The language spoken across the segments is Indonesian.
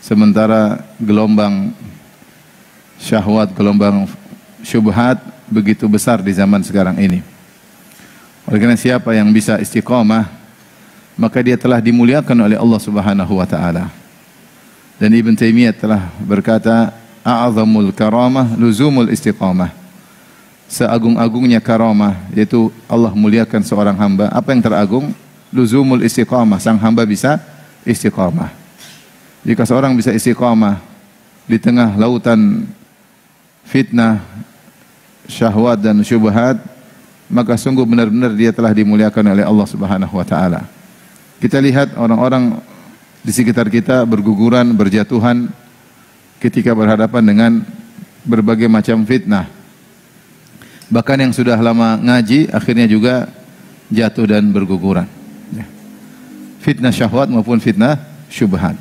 sementara gelombang syahwat, gelombang syubhat begitu besar di zaman sekarang ini. Oleh karena siapa yang bisa istiqamah, maka dia telah dimuliakan oleh Allah Subhanahu wa taala. Dan Ibn Taimiyah telah berkata, a'zamul karamah luzumul istiqamah. Seagung-agungnya karamah yaitu Allah muliakan seorang hamba. Apa yang teragung? Luzumul istiqamah, sang hamba bisa istiqamah. Jika seorang bisa istiqamah di tengah lautan fitnah, syahwat dan syubhat, maka sungguh benar-benar dia telah dimuliakan oleh Allah Subhanahu wa taala. Kita lihat orang-orang di sekitar kita berguguran, berjatuhan ketika berhadapan dengan berbagai macam fitnah. Bahkan yang sudah lama ngaji akhirnya juga jatuh dan berguguran. Fitnah syahwat maupun fitnah syubhat.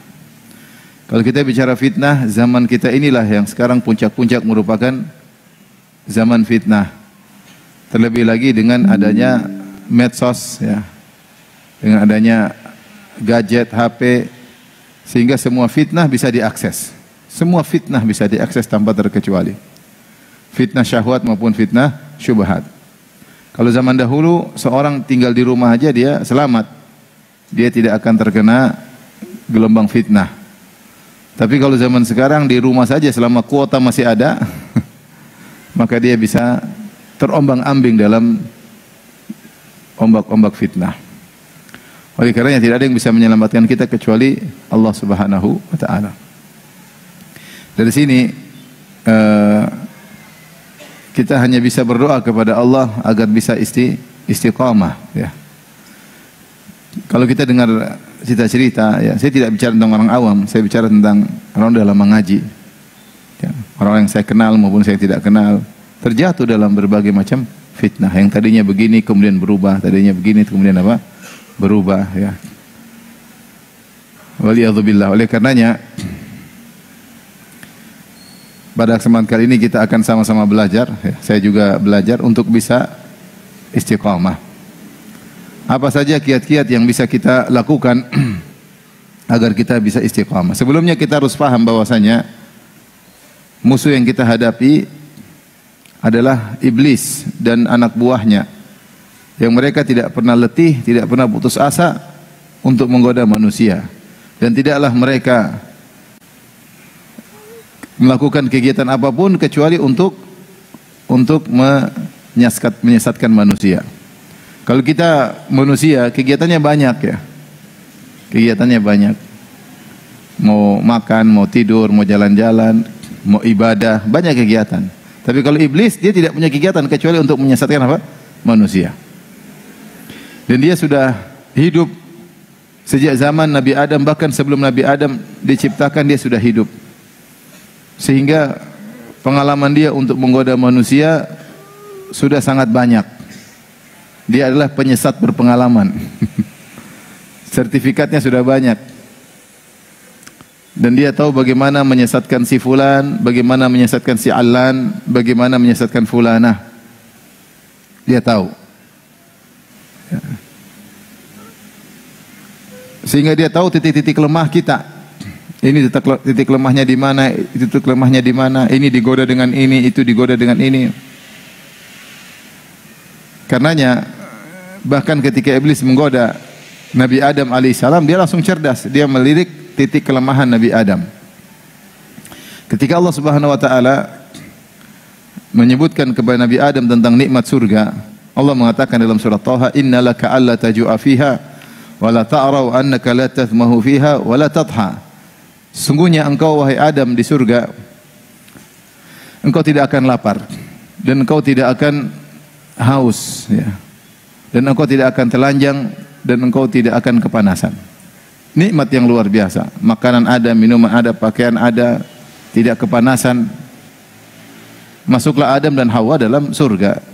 Kalau kita bicara fitnah, zaman kita inilah yang sekarang puncak-puncak merupakan zaman fitnah. Terlebih lagi dengan adanya medsos, ya, dengan adanya gadget, HP, sehingga semua fitnah bisa diakses. Semua fitnah bisa diakses tanpa terkecuali. Fitnah syahwat maupun fitnah syubhat. Kalau zaman dahulu seorang tinggal di rumah aja dia selamat. Dia tidak akan terkena gelombang fitnah. Tapi kalau zaman sekarang di rumah saja selama kuota masih ada, maka dia bisa terombang-ambing dalam ombak-ombak fitnah. Oleh karenanya tidak ada yang bisa menyelamatkan kita kecuali Allah Subhanahu wa taala. Dari sini kita hanya bisa berdoa kepada Allah agar bisa istiqamah, ya. Kalau kita dengar cerita-cerita, ya, saya tidak bicara tentang orang awam, saya bicara tentang orang dalam mengaji. Ya, orang yang saya kenal maupun saya tidak kenal terjatuh dalam berbagai macam fitnah. Yang tadinya begini kemudian berubah, tadinya begini kemudian apa? Berubah, ya. Waliyadzubillah. Oleh karenanya pada kesempatan kali ini kita akan sama-sama belajar, ya. Saya juga belajar untuk bisa istiqamah. Apa saja kiat-kiat yang bisa kita lakukan agar kita bisa istiqamah. Sebelumnya kita harus paham bahwasanya musuh yang kita hadapi adalah iblis dan anak buahnya, yang mereka tidak pernah letih, tidak pernah putus asa untuk menggoda manusia, dan tidaklah mereka melakukan kegiatan apapun kecuali untuk menyesatkan manusia. Kalau kita manusia kegiatannya banyak, ya, kegiatannya banyak. Mau makan, mau tidur, mau jalan-jalan, mau ibadah, banyak kegiatan. Tapi kalau iblis dia tidak punya kegiatan kecuali untuk menyesatkan apa? Manusia. Dan dia sudah hidup sejak zaman Nabi Adam, bahkan sebelum Nabi Adam diciptakan dia sudah hidup. Sehingga pengalaman dia untuk menggoda manusia sudah sangat banyak. Dia adalah penyesat berpengalaman. Sertifikatnya sudah banyak. Dan dia tahu bagaimana menyesatkan si fulan, bagaimana menyesatkan si alan, bagaimana menyesatkan fulanah. Dia tahu. Sehingga dia tahu titik-titik lemah kita. Ini titik lemahnya di mana, titik lemahnya di mana, ini digoda dengan ini, itu digoda dengan ini. Karenanya bahkan ketika iblis menggoda Nabi Adam alaihissalam, dia langsung cerdas, dia melirik titik kelemahan Nabi Adam. Ketika Allah Subhanahu wa taala menyebutkan kepada Nabi Adam tentang nikmat surga, Allah mengatakan dalam surah Taha, innalaka alla taju'a fiha wa la ta'rau annaka la tathmahu fiha wa la tadha. Sungguhnya engkau wahai Adam di surga, engkau tidak akan lapar dan engkau tidak akan haus, ya. Dan engkau tidak akan telanjang dan engkau tidak akan kepanasan. Nikmat yang luar biasa. Makanan ada, minuman ada, pakaian ada, tidak kepanasan. Masuklah Adam dan Hawa dalam surga.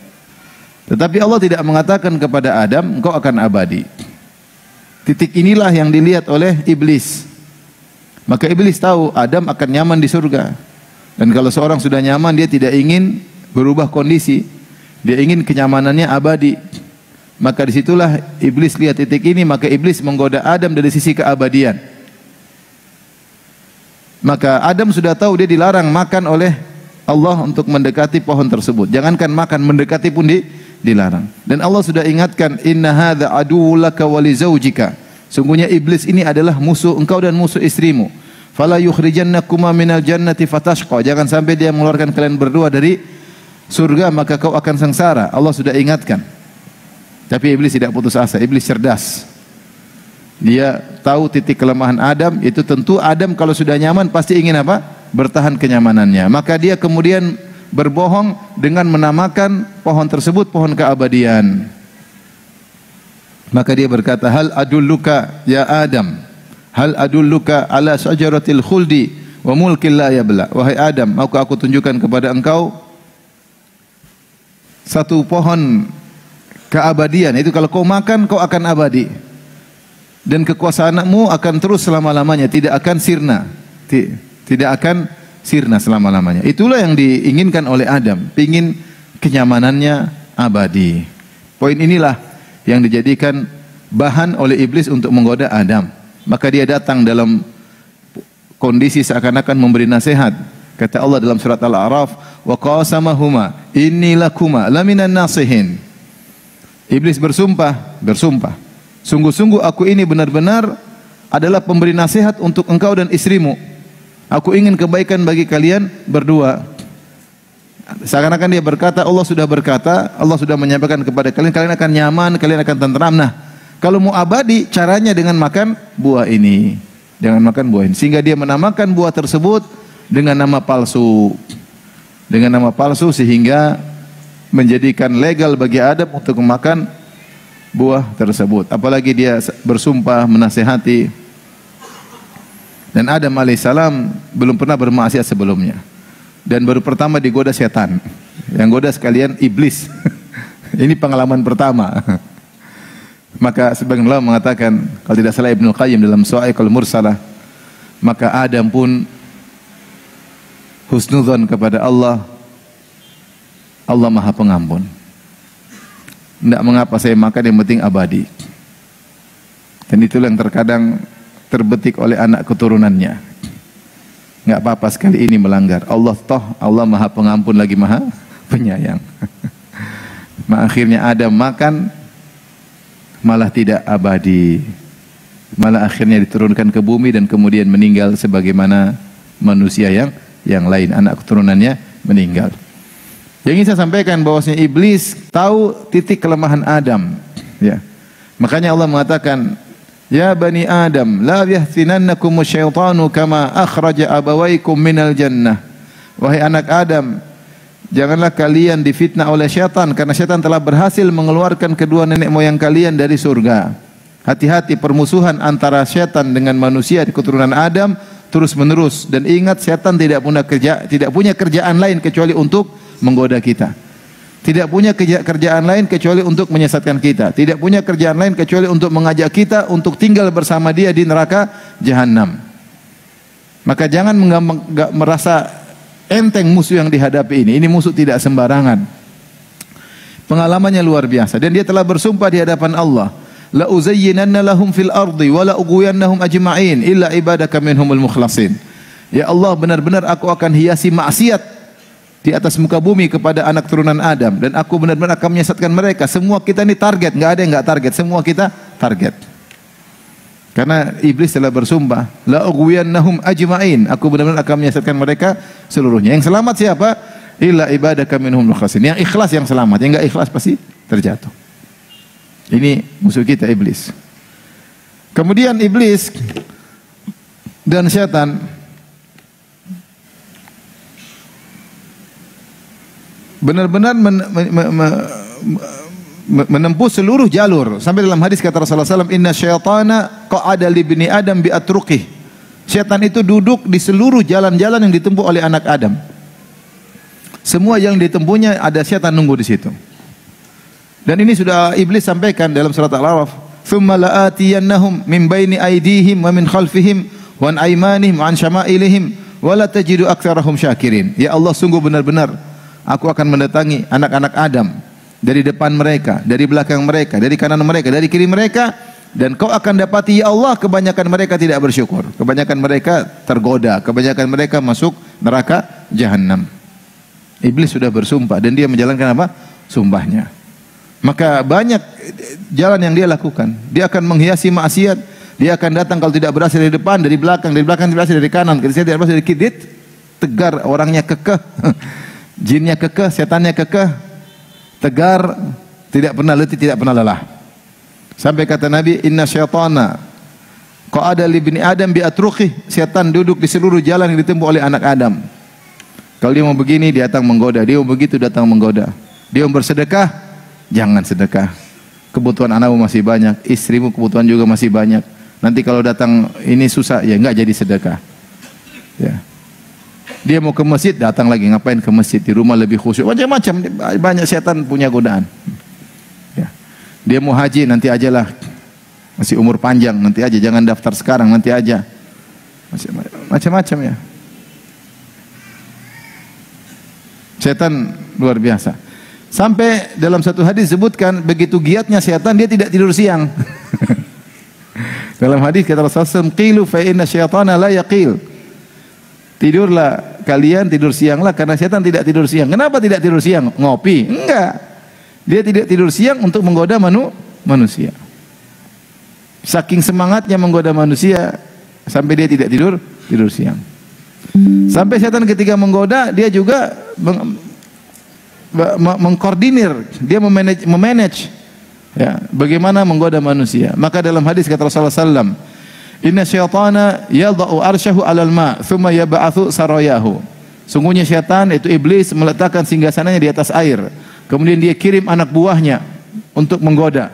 Tetapi Allah tidak mengatakan kepada Adam, engkau akan abadi. Titik inilah yang dilihat oleh iblis. Maka iblis tahu Adam akan nyaman di surga. Dan kalau seorang sudah nyaman, dia tidak ingin berubah kondisi. Dia ingin kenyamanannya abadi. Maka disitulah iblis lihat titik ini, maka iblis menggoda Adam dari sisi keabadian. Maka Adam sudah tahu dia dilarang makan oleh Allah untuk mendekati pohon tersebut. Jangankan makan, mendekati pun dilarang. Dan Allah sudah ingatkan, inna hadza aduwwun laka wa li zaujika. Sungguhnya iblis ini adalah musuh engkau dan musuh istrimu. Fala yukhrijannakuma minal jannati fatashqa. Jangan sampai dia mengeluarkan kalian berdua dari surga maka kau akan sengsara. Allah sudah ingatkan. Tapi iblis tidak putus asa, iblis cerdas. Dia tahu titik kelemahan Adam, itu tentu Adam kalau sudah nyaman pasti ingin apa? Bertahan kenyamanannya. Maka dia kemudian berbohong dengan menamakan pohon tersebut pohon keabadian. Maka dia berkata, hal adulluka ya Adam, hal adulluka ala syajaratil khuldi wa mulkin la yabla. Wahai Adam, maukah aku tunjukkan kepada engkau satu pohon keabadian, itu kalau kau makan kau akan abadi. Dan kekuasaanmu akan terus selama-lamanya, tidak akan sirna. Tidak akan sirna selama-lamanya. Itulah yang diinginkan oleh Adam, pingin kenyamanannya abadi. Poin inilah yang dijadikan bahan oleh iblis untuk menggoda Adam. Maka dia datang dalam kondisi seakan-akan memberi nasihat. Kata Allah dalam surat Al-A'raf, wa qasamahuma inni lakuma laminan nasihin. Iblis bersumpah, sungguh-sungguh aku ini benar-benar adalah pemberi nasihat untuk engkau dan istrimu. Aku ingin kebaikan bagi kalian berdua. Seakan-akan dia berkata, Allah sudah berkata, Allah sudah menyampaikan kepada kalian, kalian akan nyaman, kalian akan tenteram. Nah, kalau mau abadi, caranya dengan makan buah ini. Dengan makan buah ini. Sehingga dia menamakan buah tersebut dengan nama palsu. Dengan nama palsu sehingga menjadikan legal bagi Adam untuk memakan buah tersebut. Apalagi dia bersumpah menasihati. Dan Adam alaihissalam belum pernah bermaksiat sebelumnya. Dan baru pertama digoda setan. Yang goda sekalian iblis. Ini pengalaman pertama. Maka sebagian ulama mengatakan, kalau tidak salah Ibnu Qayyim dalam Sa'iqul Mursalah, maka Adam pun husnudzon kepada Allah. Allah Maha Pengampun. Tidak mengapa saya makan, yang penting abadi. Dan itulah yang terkadang terbetik oleh anak keturunannya. Enggak apa-apa sekali ini melanggar. Allah Allah Maha Pengampun lagi Maha Penyayang. Akhirnya Adam makan malah tidak abadi. Malah akhirnya diturunkan ke bumi dan kemudian meninggal sebagaimana manusia yang lain, anak keturunannya meninggal. Yang ingin saya sampaikan bahwasanya iblis tahu titik kelemahan Adam, ya. Makanya Allah mengatakan, ya bani Adam, la yahtinannakum asyaitanu kama akhraja abawaykum minal jannah. Wahai anak Adam, janganlah kalian difitnah oleh syaitan, karena syaitan telah berhasil mengeluarkan kedua nenek moyang kalian dari surga. Hati-hati permusuhan antara syaitan dengan manusia di keturunan Adam terus menerus, dan ingat syaitan tidak punya kerjaan lain kecuali untuk menggoda kita. Tidak punya kerjaan lain kecuali untuk menyesatkan kita. Tidak punya kerjaan lain kecuali untuk mengajak kita untuk tinggal bersama dia di neraka jahanam. Maka jangan merasa enteng musuh yang dihadapi ini. Ini musuh tidak sembarangan. Pengalamannya luar biasa, dan dia telah bersumpah di hadapan Allah, la uzayyinanna lahum fil ardi wa la ughwiyannahum ajma'in illa ibadaka minhumul mukhlasin. Ya Allah, benar-benar aku akan hiasi maksiat di atas muka bumi kepada anak turunan Adam, dan aku benar-benar akan menyesatkan mereka. Semua kita ini target, enggak ada yang enggak target, semua kita target. Karena iblis telah bersumpah, la ughwiyannahum ajma'in, aku benar-benar akan menyesatkan mereka seluruhnya. Yang selamat siapa? Illa ibadaka minhumul mukhlasin. Yang ikhlas yang selamat, yang enggak ikhlas pasti terjatuh. Ini musuh kita iblis. Kemudian iblis dan syaitan benar-benar menempuh seluruh jalur. Sampai dalam hadis kata Rasulullah SAW, inna syaitana qa'ada li bani Adam bi atruqih. Syaitan itu duduk di seluruh jalan-jalan yang ditempuh oleh anak Adam. Semua yang ditempuhnya ada syaitan nunggu di situ. Dan ini sudah iblis sampaikan dalam surat Al-A'raf, thumma la'atiyannahum min baini aydihim wa min khalfihim wa an aymanihim wa an syama'ilihim wa la tajidu aktsarahum syakirin. Ya Allah, sungguh benar-benar aku akan mendatangi anak-anak Adam dari depan mereka, dari belakang mereka, dari kanan mereka, dari kiri mereka, Dan kau akan dapati ya Allah kebanyakan mereka tidak bersyukur. Kebanyakan mereka tergoda, kebanyakan mereka masuk neraka jahanam. Iblis sudah bersumpah dan dia menjalankan apa? Sumpahnya. Maka banyak jalan yang dia lakukan. Dia akan menghiasi maksiat. Dia akan datang kalau tidak berhasil dari depan, dari belakang, dari belakang tidak berhasil dari kanan, tidak berhasil dari kiri. Tegar, orangnya kekeh. Jinnya kekeh, setannya kekeh. Tegar, tidak pernah letih, tidak pernah lelah. Sampai kata Nabi, inna syaitana qa'ada li ibni Adam bi atruqih. Setan duduk di seluruh jalan yang ditempuh oleh anak Adam. Kalau dia mau begini, dia datang menggoda. Dia mau begitu, datang menggoda. Dia mau bersedekah, jangan sedekah. Kebutuhan anakmu masih banyak, istrimu kebutuhan juga masih banyak. Nanti kalau datang ini susah, ya enggak jadi sedekah. Ya. Dia mau ke masjid, datang lagi. Ngapain ke masjid? Di rumah lebih khusyuk. Macam-macam, banyak setan punya godaan. Dia mau haji, nanti ajalah. Masih umur panjang, nanti aja. Jangan daftar sekarang, nanti aja. Macam-macam ya. Setan luar biasa. Sampai dalam satu hadis disebutkan, begitu giatnya setan, dia tidak tidur siang. Dalam hadis kata Rasulullah, qilu fa inna syaitana la yaqil. Tidurlah kalian, tidur sianglah, karena setan tidak tidur siang. Kenapa tidak tidur siang? Ngopi? Enggak. Dia tidak tidur siang untuk menggoda manusia. Saking semangatnya menggoda manusia sampai dia tidak tidur siang. Sampai setan ketika menggoda, dia juga mengkoordinir, dia memanage ya, bagaimana menggoda manusia. Maka dalam hadis kata Rasulullah sallam, inna syaitana yadha'u arsyahu 'alal ma' thumma yab'atsu sarayahu. Sungguhnya syaitan itu iblis meletakkan singgasananya di atas air. Kemudian dia kirim anak buahnya untuk menggoda.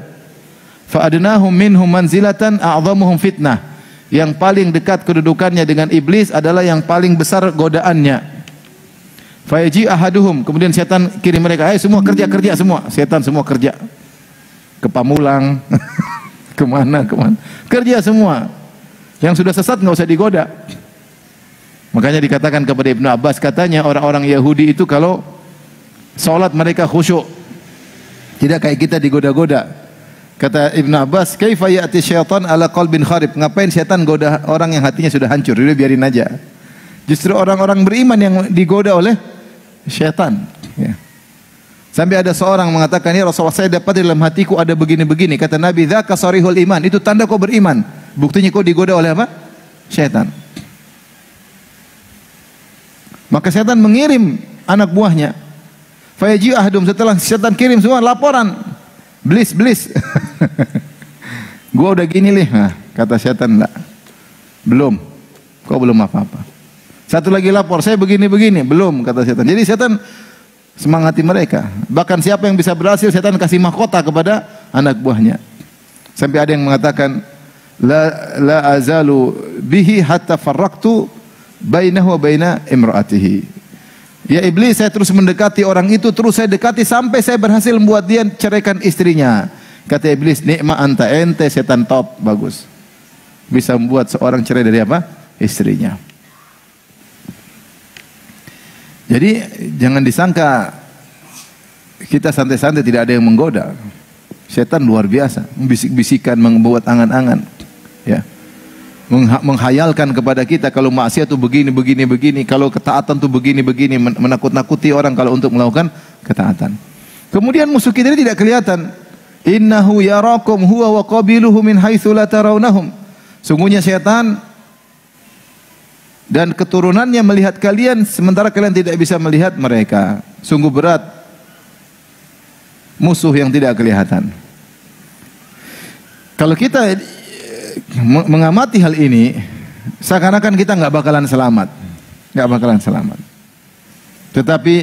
Fa'adnahum minhum manzilatan a'dhamuhum fitnah. Yang paling dekat kedudukannya dengan iblis adalah yang paling besar godaannya. Fayaji ahaduhum. Kemudian setan kirim mereka, ayo semua kerja semua. Setan semua kerja. Ke Pamulang, kemana. Kerja semua. Yang sudah sesat nggak usah digoda. Makanya dikatakan kepada Ibnu Abbas, katanya orang-orang Yahudi itu kalau salat mereka khusyuk. Tidak kayak kita digoda-goda. Kata Ibn Abbas, kaifa ya'ti syaitan ala qalbin kharib. Ngapain syaitan goda orang yang hatinya sudah hancur? Udah biarin aja. Justru orang-orang beriman yang digoda oleh syaitan. Ya. Sampai ada seorang mengatakan, ya Rasulullah, saya dapat dalam hatiku ada begini-begini. Kata Nabi, dzaka sarihul iman. Itu tanda kau beriman. Buktinya kau digoda oleh apa? Syaitan. Maka syaitan mengirim anak buahnya. Fayaji ahdum, setelah syaitan kirim semua laporan, blis. Gua udah gini lih. Nah, kata syaitan, enggak. Belum. Kau belum apa-apa. Satu lagi lapor, saya begini-begini. Belum, kata syaitan. Jadi syaitan semangati mereka. Bahkan siapa yang bisa berhasil, syaitan kasih mahkota kepada anak buahnya. Sampai ada yang mengatakan, la azalu bihi hatta farraqtu bainahu wa baina imraatihi. Ya iblis, saya terus mendekati orang itu, terus saya dekati sampai saya berhasil membuat dia ceraikan istrinya. Kata iblis, nikma anta, ente setan top, bagus. Bisa membuat seorang cerai dari apa? Istrinya. Jadi jangan disangka kita santai-santai tidak ada yang menggoda. Setan luar biasa, membisik-bisikan, membuat angan-angan, ya. Menghayalkan kepada kita kalau maksiat itu begini, kalau ketaatan itu begini, menakut-nakuti orang kalau untuk melakukan ketaatan. Kemudian musuh kita ini tidak kelihatan. Innahu yarakum huwa wa qabiluhu min haitsu la tarawnahum. Sungguhnya setan dan keturunannya melihat kalian sementara kalian tidak bisa melihat mereka. Sungguh berat musuh yang tidak kelihatan. Kalau kita mengamati hal ini, seakan-akan kita nggak bakalan selamat. Tetapi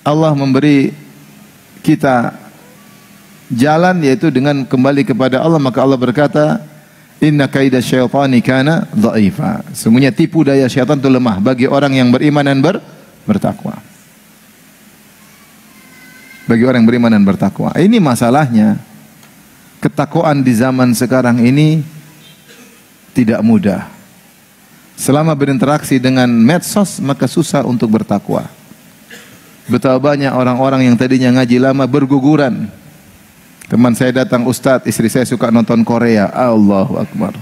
Allah memberi kita jalan, yaitu dengan kembali kepada Allah. Maka Allah berkata, inna kaida syaitani kana dha'ifa. Sungguhnya tipu daya syaitan itu lemah bagi orang yang beriman dan bertakwa. Bagi orang yang beriman dan bertakwa. Ini masalahnya. Ketakwaan di zaman sekarang ini tidak mudah. Selama berinteraksi dengan medsos, maka susah untuk bertakwa. Betapa banyak orang-orang yang tadinya ngaji lama berguguran Teman saya datang, Ustadz, istri saya suka nonton Korea. Allahu Akbar.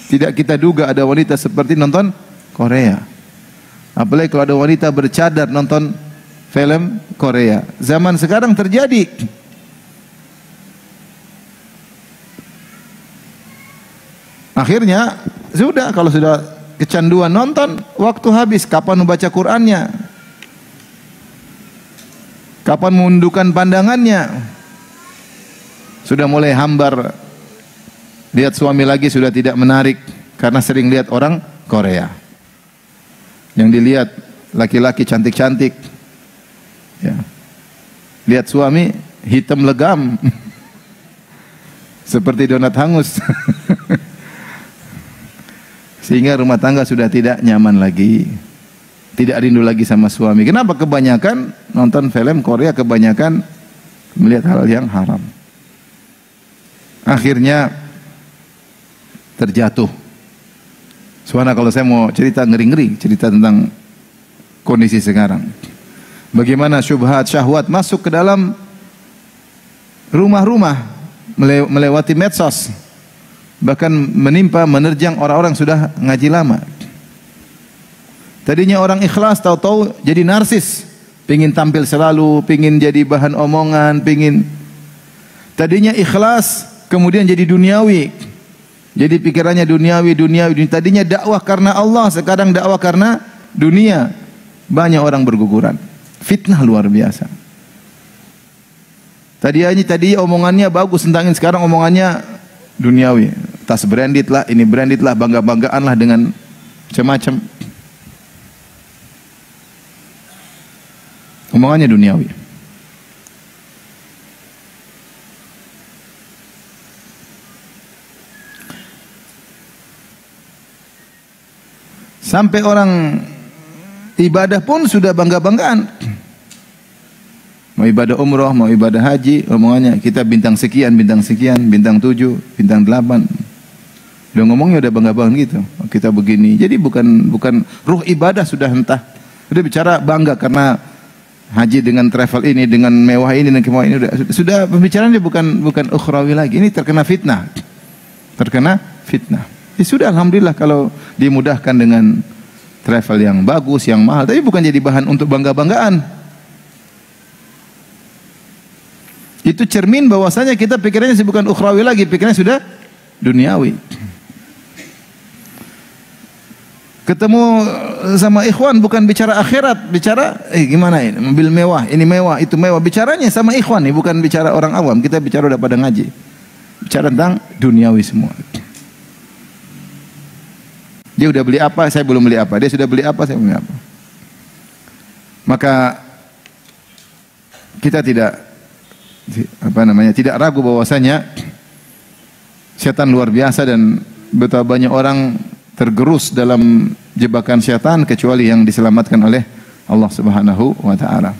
Tidak kita duga ada wanita seperti nonton Korea. Apalagi kalau ada wanita bercadar nonton film Korea. Zaman sekarang terjadi. Akhirnya sudah, kalau sudah kecanduan nonton, waktu habis. Kapan membaca Qur'annya? Kapan menundukkan pandangannya? Sudah mulai hambar. Lihat suami lagi sudah tidak menarik karena sering lihat orang Korea. Yang dilihat laki-laki cantik-cantik. Ya. Lihat suami hitam legam. Seperti donat hangus. Sehingga rumah tangga sudah tidak nyaman lagi. Tidak rindu lagi sama suami. Kenapa? Kebanyakan nonton film Korea, kebanyakan melihat hal yang haram. Akhirnya terjatuh. Soalnya kalau saya mau cerita ngeri-ngeri, cerita tentang kondisi sekarang. Bagaimana syubhat, syahwat masuk ke dalam rumah-rumah, melewati medsos. Bahkan menimpa, menerjang orang-orang sudah ngaji lama. Tadinya orang ikhlas, tahu-tahu jadi narsis, pingin tampil selalu, pingin jadi bahan omongan, pingin. Tadinya ikhlas, kemudian jadi duniawi, jadi pikirannya duniawi. Tadinya dakwah karena Allah, sekarang dakwah karena dunia. Banyak orang berguguran, fitnah luar biasa. Tadi omongannya bagus tentang ini, sekarang omongannya duniawi. Tas branded lah, ini branded lah, bangga-banggaan lah dengan macam-macam. Omongannya duniawi. Sampai orang ibadah pun sudah bangga-banggaan. Mau ibadah umroh, mau ibadah haji, omongannya kita bintang sekian, bintang 7, bintang 8. Udah ngomongnya udah bangga-banggaan gitu. Kita begini. Jadi bukan ruh ibadah sudah entah. Udah bicara bangga karena haji dengan travel ini, dengan mewah ini, dan kemewah ini sudah pembicaraannya bukan ukhrawi lagi. Ini terkena fitnah. Ya sudah, alhamdulillah kalau dimudahkan dengan travel yang bagus, yang mahal, tapi bukan jadi bahan untuk bangga-banggaan. Itu cermin bahwasanya kita pikirannya bukan ukhrawi lagi, pikirannya sudah duniawi. Ketemu sama ikhwan bukan bicara akhirat, bicara gimana ini, mobil mewah, ini mewah, itu mewah. Bicaranya sama ikhwan nih, bukan bicara orang awam. Kita bicara udah pada ngaji. Bicara tentang duniawi semua. Dia udah beli apa, saya belum beli apa. Dia sudah beli apa, saya belum beli apa. Maka kita tidak ragu bahwasanya setan luar biasa dan betapa banyak orang tergerus dalam jebakan setan kecuali yang diselamatkan oleh Allah Subhanahu wa taala.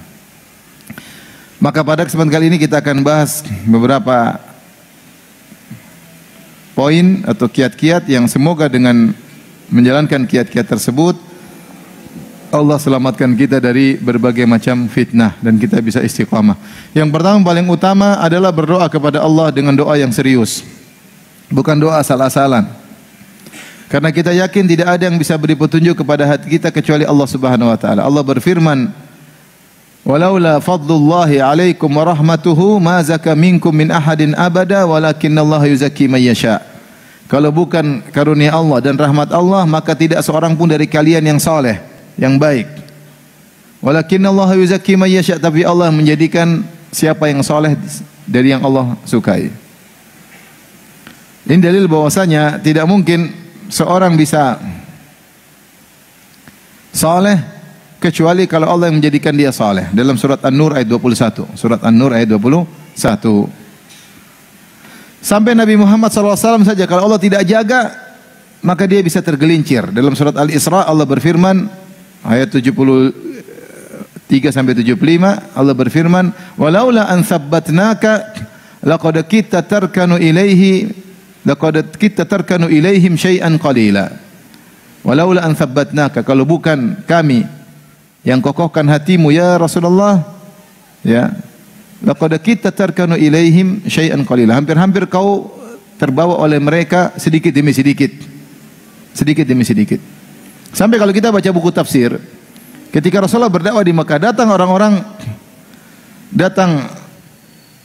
Maka pada kesempatan kali ini kita akan bahas beberapa poin atau kiat-kiat yang semoga dengan menjalankan kiat-kiat tersebut Allah selamatkan kita dari berbagai macam fitnah dan kita bisa istiqamah. Yang pertama paling utama adalah berdoa kepada Allah dengan doa yang serius. Bukan doa asal-asalan. Karena kita yakin tidak ada yang bisa beri petunjuk kepada hati kita kecuali Allah Subhanahu wa taala. Allah berfirman, "Walaula fadlullahi 'alaikum wa rahmatuhu ma zaka minkum min ahadin abada walakinallaha yuzakki man yasha." Kalau bukan karunia Allah dan rahmat Allah, maka tidak seorang pun dari kalian yang saleh, yang baik. Walakinallaha yuzakki man yasha, tapi Allah menjadikan siapa yang saleh dari yang Allah sukai. Ini dalil bahwasanya tidak mungkin seorang bisa saleh kecuali kalau Allah yang menjadikan dia saleh. Dalam surat An-Nur ayat 21. Surat An-Nur ayat 21. Sampai Nabi Muhammad SAW saja kalau Allah tidak jaga, maka dia bisa tergelincir. Dalam surat Al-Isra Allah berfirman ayat 73 sampai 75, Allah berfirman, "Walaula an tsabbatnaka laqad kitta tarkanu ilaihim syai'an qalila." Walaula an tsabbatnaka, kalau bukan kami yang kokohkan hatimu ya Rasulullah, ya, laqad kita tarkanu ilaihim syai'an qalila. Hampir-hampir kau terbawa oleh mereka sedikit demi sedikit. Sedikit demi sedikit. Sampai kalau kita baca buku tafsir, ketika Rasulullah berdakwah di Mekah, datang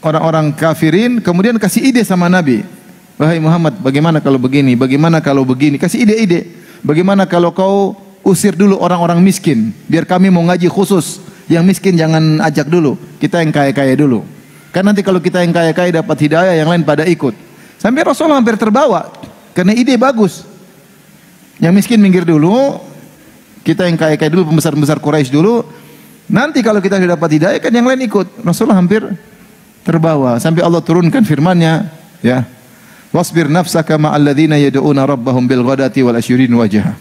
orang-orang kafirin, kemudian kasih ide sama Nabi. Wahai Muhammad, bagaimana kalau begini? Bagaimana kalau begini? Kasih ide-ide. Bagaimana kalau kau usir dulu orang-orang miskin, biar kami mau ngaji khusus. Yang miskin jangan ajak dulu, kita yang kaya-kaya dulu. Kan nanti kalau kita yang kaya-kaya dapat hidayah, yang lain pada ikut. Sampai Rasulullah hampir terbawa, karena ide bagus. Yang miskin minggir dulu, kita yang kaya-kaya dulu, pembesar-pembesar Quraisy dulu. Nanti kalau kita sudah dapat hidayah, kan yang lain ikut. Rasulullah hampir terbawa, sampai Allah turunkan firman-Nya, ya. Wasbir nafsaka ma'al ladzina yad'una rabbahum bil ghadati wal asyrin wajha.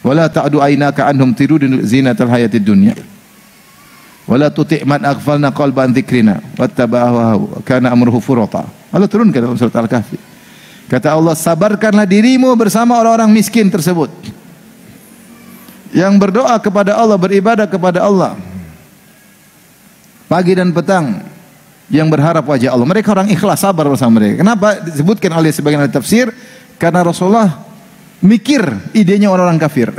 Wala ta'du aynaka anhum tiridun zinatal hayatid dunya. Wala tuti' man aghfalna qalban dzikrina wattaba'a kana amruhu furata. Allah turunkan dalam surat Al-Kahfi. Kata Allah, sabarkanlah dirimu bersama orang-orang miskin tersebut yang berdoa kepada Allah, beribadah kepada Allah pagi dan petang, yang berharap wajah Allah. Mereka orang ikhlas, sabar bersama mereka. Kenapa disebutkan oleh sebagian ahli tafsir? Karena Rasulullah mikir idenya orang-orang kafir.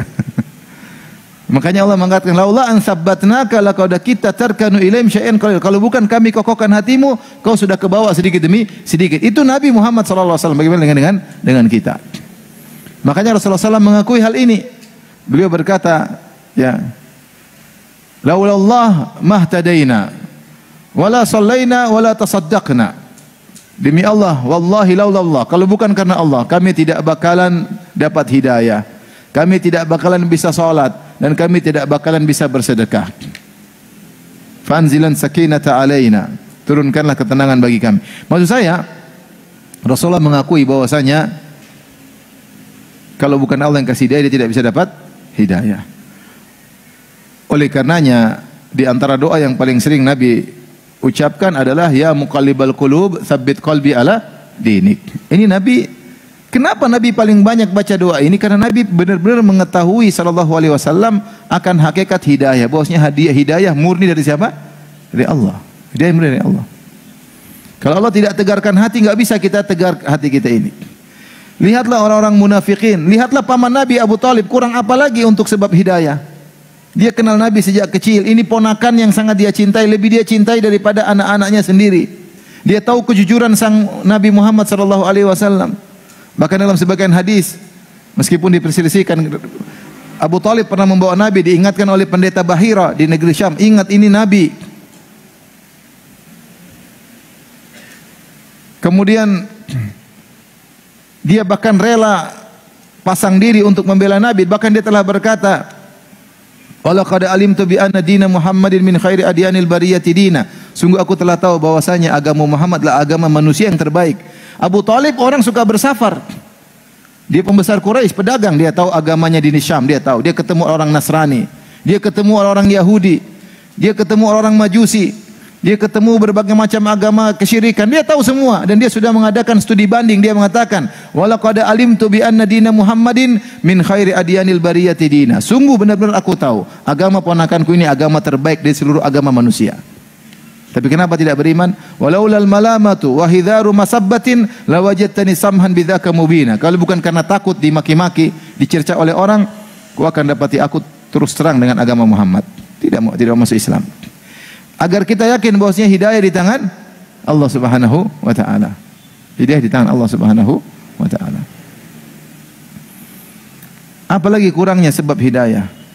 Makanya Allah mengatakan, laula an sabbatnaka laqad kita tarkanu ilaihim syai'an qalil. Kalau bukan kami kokohkan hatimu, kau sudah ke bawah sedikit demi sedikit. Itu Nabi Muhammad sallallahu alaihi wasallam. Bagaimana dengan kita? Makanya Rasulullah SAW mengakui hal ini. Beliau berkata, ya, laula Allah mahtadaina wala sallaina wala tasaddaqna. Demi Allah, wallahi laula Allah, kalau bukan karena Allah, kami tidak bakalan dapat hidayah. Kami tidak bakalan bisa salat dan kami tidak bakalan bisa bersedekah. Fanzilan sakinata alaina. Turunkanlah ketenangan bagi kami. Maksud saya, Rasulullah mengakui bahwasanya kalau bukan Allah yang kasih hidayah, dia tidak bisa dapat hidayah. Oleh karenanya, di antara doa yang paling sering Nabi ucapkan adalah, ya muqallibal qulub tsabbit qalbi ala dinik. Ini Nabi, kenapa Nabi paling banyak baca doa ini? Karena Nabi benar-benar mengetahui sallallahu alaihi wasallam akan hakikat hidayah, bahwasanya hidayah murni dari siapa? Dari Allah. Hidayah murni dari Allah. Kalau Allah tidak tegarkan hati, enggak bisa kita tegar hati kita ini. Lihatlah orang-orang munafikin, lihatlah paman Nabi Abu Thalib, kurang apa lagi untuk sebab hidayah. Dia kenal Nabi sejak kecil. Ini ponakan yang sangat dia cintai, lebih dia cintai daripada anak-anaknya sendiri. Dia tahu kejujuran sang Nabi Muhammad sallallahu alaihi wasallam. Bahkan dalam sebagian hadis, meskipun diperselisihkan, Abu Thalib pernah membawa Nabi, diingatkan oleh pendeta Bahira di negeri Syam, ingat ini Nabi. Kemudian dia bahkan rela pasang diri untuk membela Nabi. Bahkan dia telah berkata, walaqad alimtu bi anna dina Muhammadin min khairi adyanil bariyati dina. Sungguh aku telah tahu bahwasanya agama Muhammad adalah agama manusia yang terbaik. Abu Thalib orang suka bersafar. Dia pembesar Quraisy, pedagang, dia tahu agamanya di Syam, dia tahu. Dia ketemu orang Nasrani, dia ketemu orang Yahudi, dia ketemu orang Majusi, dia ketemu berbagai macam agama kesyirikan, dia tahu semua, dan dia sudah mengadakan studi banding. Dia mengatakan, walaqad alimtu bi anna dina Muhammadin min khairi adyanil bariyati dina. Sungguh benar-benar aku tahu agama ponakanku ini agama terbaik dari seluruh agama manusia. Tapi kenapa tidak beriman? Walaulal malamatu wa hidharu masabbatin lawajadtani samhan bidzaka mubina. Kalau bukan karena takut dimaki-maki, dicerca oleh orang, kau akan dapati aku terus terang dengan agama Muhammad. Tidak masuk Islam. Agar kita yakin bahwasanya hidayah di tangan Allah Subhanahu wa taala. Hidayah di tangan Allah Subhanahu wa taala. Apalagi kurangnya sebab hidayah?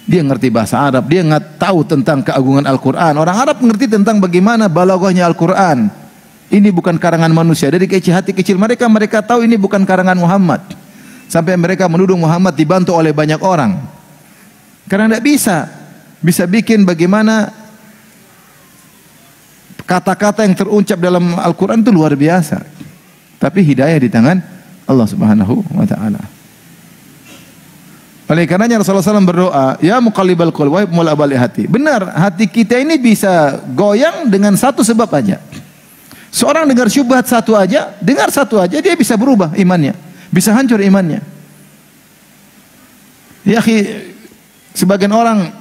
Dia ngerti bahasa Arab, dia nggak tahu tentang keagungan Al-Quran. Orang Arab mengerti tentang bagaimana balaghahnya Al-Quran. Ini bukan karangan manusia. Dari hati kecil mereka tahu ini bukan karangan Muhammad. Sampai mereka menuduh Muhammad dibantu oleh banyak orang. Karena tidak bisa bikin bagaimana kata-kata yang terucap dalam Al-Quran itu luar biasa. Tapi hidayah di tangan Allah Subhanahu wa taala. Oleh karenanya Rasulullah SAW berdoa, ya muqallibal qulub, wahai pemula balik hati. Benar, hati kita ini bisa goyang dengan satu sebab aja. Seorang dengar syubhat satu aja, dia bisa berubah imannya, bisa hancur imannya. Ya akhi, sebagian orang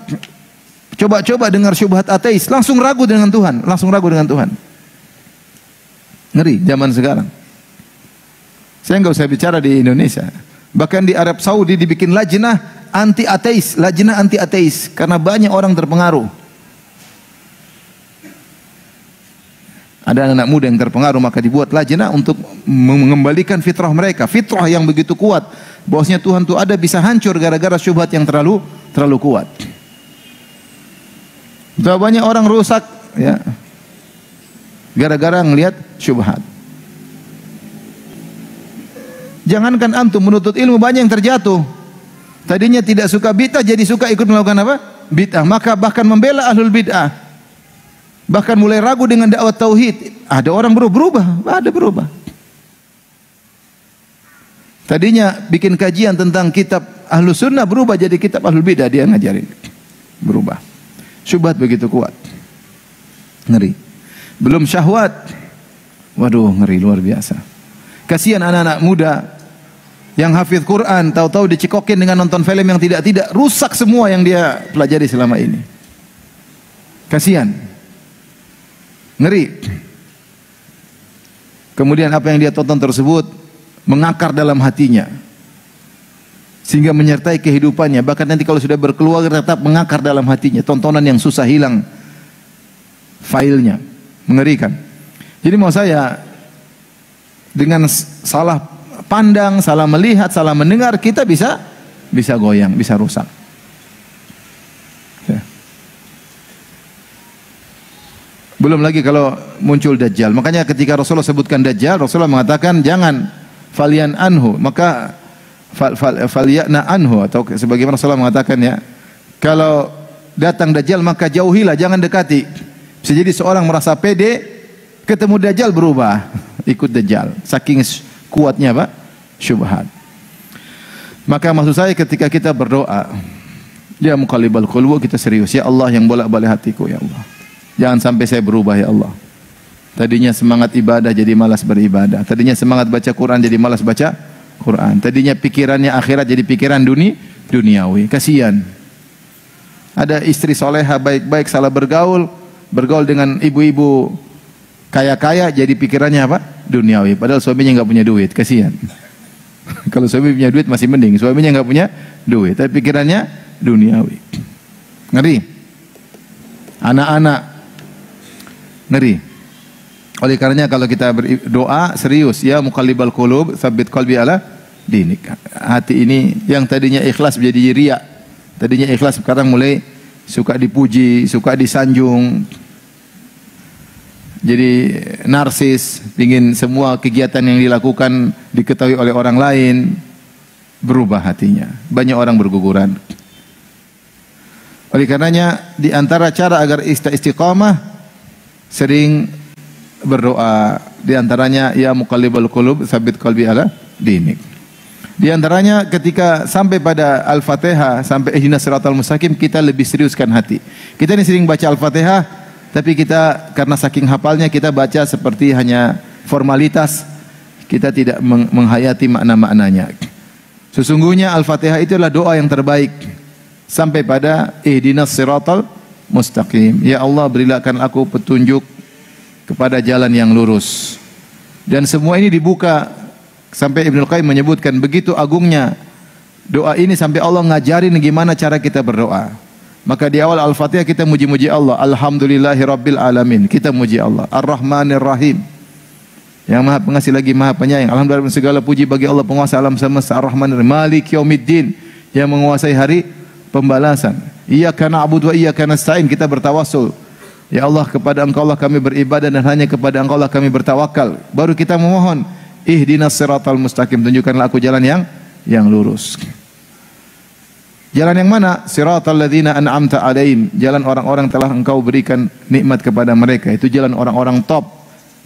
Coba-coba dengar syubhat ateis, langsung ragu dengan Tuhan, langsung ragu dengan Tuhan. Ngeri zaman sekarang. Saya nggak usah bicara di Indonesia. Bahkan di Arab Saudi dibikin lajnah anti ateis, lajnah anti ateis karena banyak orang terpengaruh. Ada anak muda yang terpengaruh, maka dibuat lajnah untuk mengembalikan fitrah mereka. Fitrah yang begitu kuat, bahwasanya Tuhan itu ada, bisa hancur gara-gara syubhat yang terlalu kuat. Sudah banyak orang rusak ya, gara-gara ngelihat syubhat. Jangankan antum menuntut ilmu, banyak yang terjatuh. Tadinya tidak suka bid'ah, jadi suka ikut melakukan apa? Bid'ah. Maka bahkan membela ahlul bid'ah. Bahkan mulai ragu dengan dakwah tauhid. Ada orang berubah, ada berubah. Tadinya bikin kajian tentang kitab Ahlus Sunnah, berubah jadi kitab Ahlul Bidah, dia ngajarin. Berubah. Syubhat begitu kuat. Ngeri. Belum syahwat. Waduh, ngeri luar biasa. Kasihan anak-anak muda yang hafidh Quran, tahu-tahu dicekokin dengan nonton film yang tidak-tidak, rusak semua yang dia pelajari selama ini. Kasihan. Ngeri. Kemudian apa yang dia tonton tersebut mengakar dalam hatinya, sehingga menyertai kehidupannya. Bahkan nanti kalau sudah berkeluarga tetap mengakar dalam hatinya. Tontonan yang susah hilang filenya. Mengerikan. Jadi mau saya, dengan salah pandang, salah melihat, salah mendengar, kita bisa goyang, bisa rusak. Ya. Belum lagi kalau muncul Dajjal. Makanya ketika Rasulullah sebutkan Dajjal, Rasulullah mengatakan jangan falian anhu, maka faliyana anhu, atau sebagaimana Rasulullah mengatakan ya, kalau datang Dajjal maka jauhilah, jangan dekati. Bisa jadi seorang merasa pede, ketemu Dajjal berubah, ikut Dajjal. Saking kuatnya apa? Syubhat. Maka maksud saya ketika kita berdoa, ya muqallibal qulub, kita serius, ya Allah yang bolak-balik hatiku, ya Allah. Jangan sampai saya berubah, ya Allah. Tadinya semangat ibadah jadi malas beribadah. Tadinya semangat baca Quran jadi malas baca Quran. Tadinya pikirannya akhirat jadi pikiran duniawi. Kasihan. Ada istri soleha baik-baik salah bergaul dengan ibu-ibu kaya-kaya, jadi pikirannya apa? Duniawi. Padahal suaminya nggak punya duit. Kasihan. Kalau suami punya duit masih mending. Suaminya nggak punya duit, tapi pikirannya duniawi. Ngeri. Anak-anak ngeri. Oleh karenanya kalau kita berdoa serius, ya muqallibal qulub, tsabbit qalbi ala dinik. Hati ini yang tadinya ikhlas menjadi riya. Tadinya ikhlas sekarang mulai suka dipuji, suka disanjung. Jadi narsis, ingin semua kegiatan yang dilakukan diketahui oleh orang lain. Berubah hatinya. Banyak orang berguguran. Oleh karenanya di antara cara agar istiqamah, sering berdoa. Di antaranya ya muqallibal qulub tsabbit qalbi ala dinik. Di antaranya ketika sampai pada Al-Fatihah, sampai ihdinas siratal mustaqim, kita lebih seriuskan hati. Kita ini sering baca Al-Fatihah, tapi kita karena saking hafalnya kita baca seperti hanya formalitas, kita tidak menghayati makna-maknanya. Sesungguhnya Al-Fatihah itu adalah doa yang terbaik sampai pada ihdinas siratal mustaqim. Ya Allah, berikan aku petunjuk kepada jalan yang lurus. Dan semua ini dibuka sampai Ibnu Qayyim menyebutkan begitu agungnya doa ini sampai Allah ngajarin gimana cara kita berdoa. Maka di awal Al-Fatihah kita muji-muji Allah. Alhamdulillahirabbil alamin. Kita muji Allah. Ar-Rahmanir Rahim. Yang Maha Pengasih lagi Maha Penyayang. Alhamdulillah segala puji bagi Allah penguasa alam semesta. Ar-Rahmanir Rahim. Malik Yaumiddin, yang menguasai hari pembalasan. Iyyaka na'budu wa iyyaka nasta'in. Kita bertawassul. Ya Allah, kepada Engkau lah kami beribadah dan hanya kepada Engkau lah kami bertawakal. Baru kita memohon, ihdinas siratal mustaqim, tunjukkanlah aku jalan yang lurus. Jalan yang mana? Siratal ladzina an'amta alaihim, jalan orang-orang telah Engkau berikan nikmat kepada mereka. Itu jalan orang-orang top.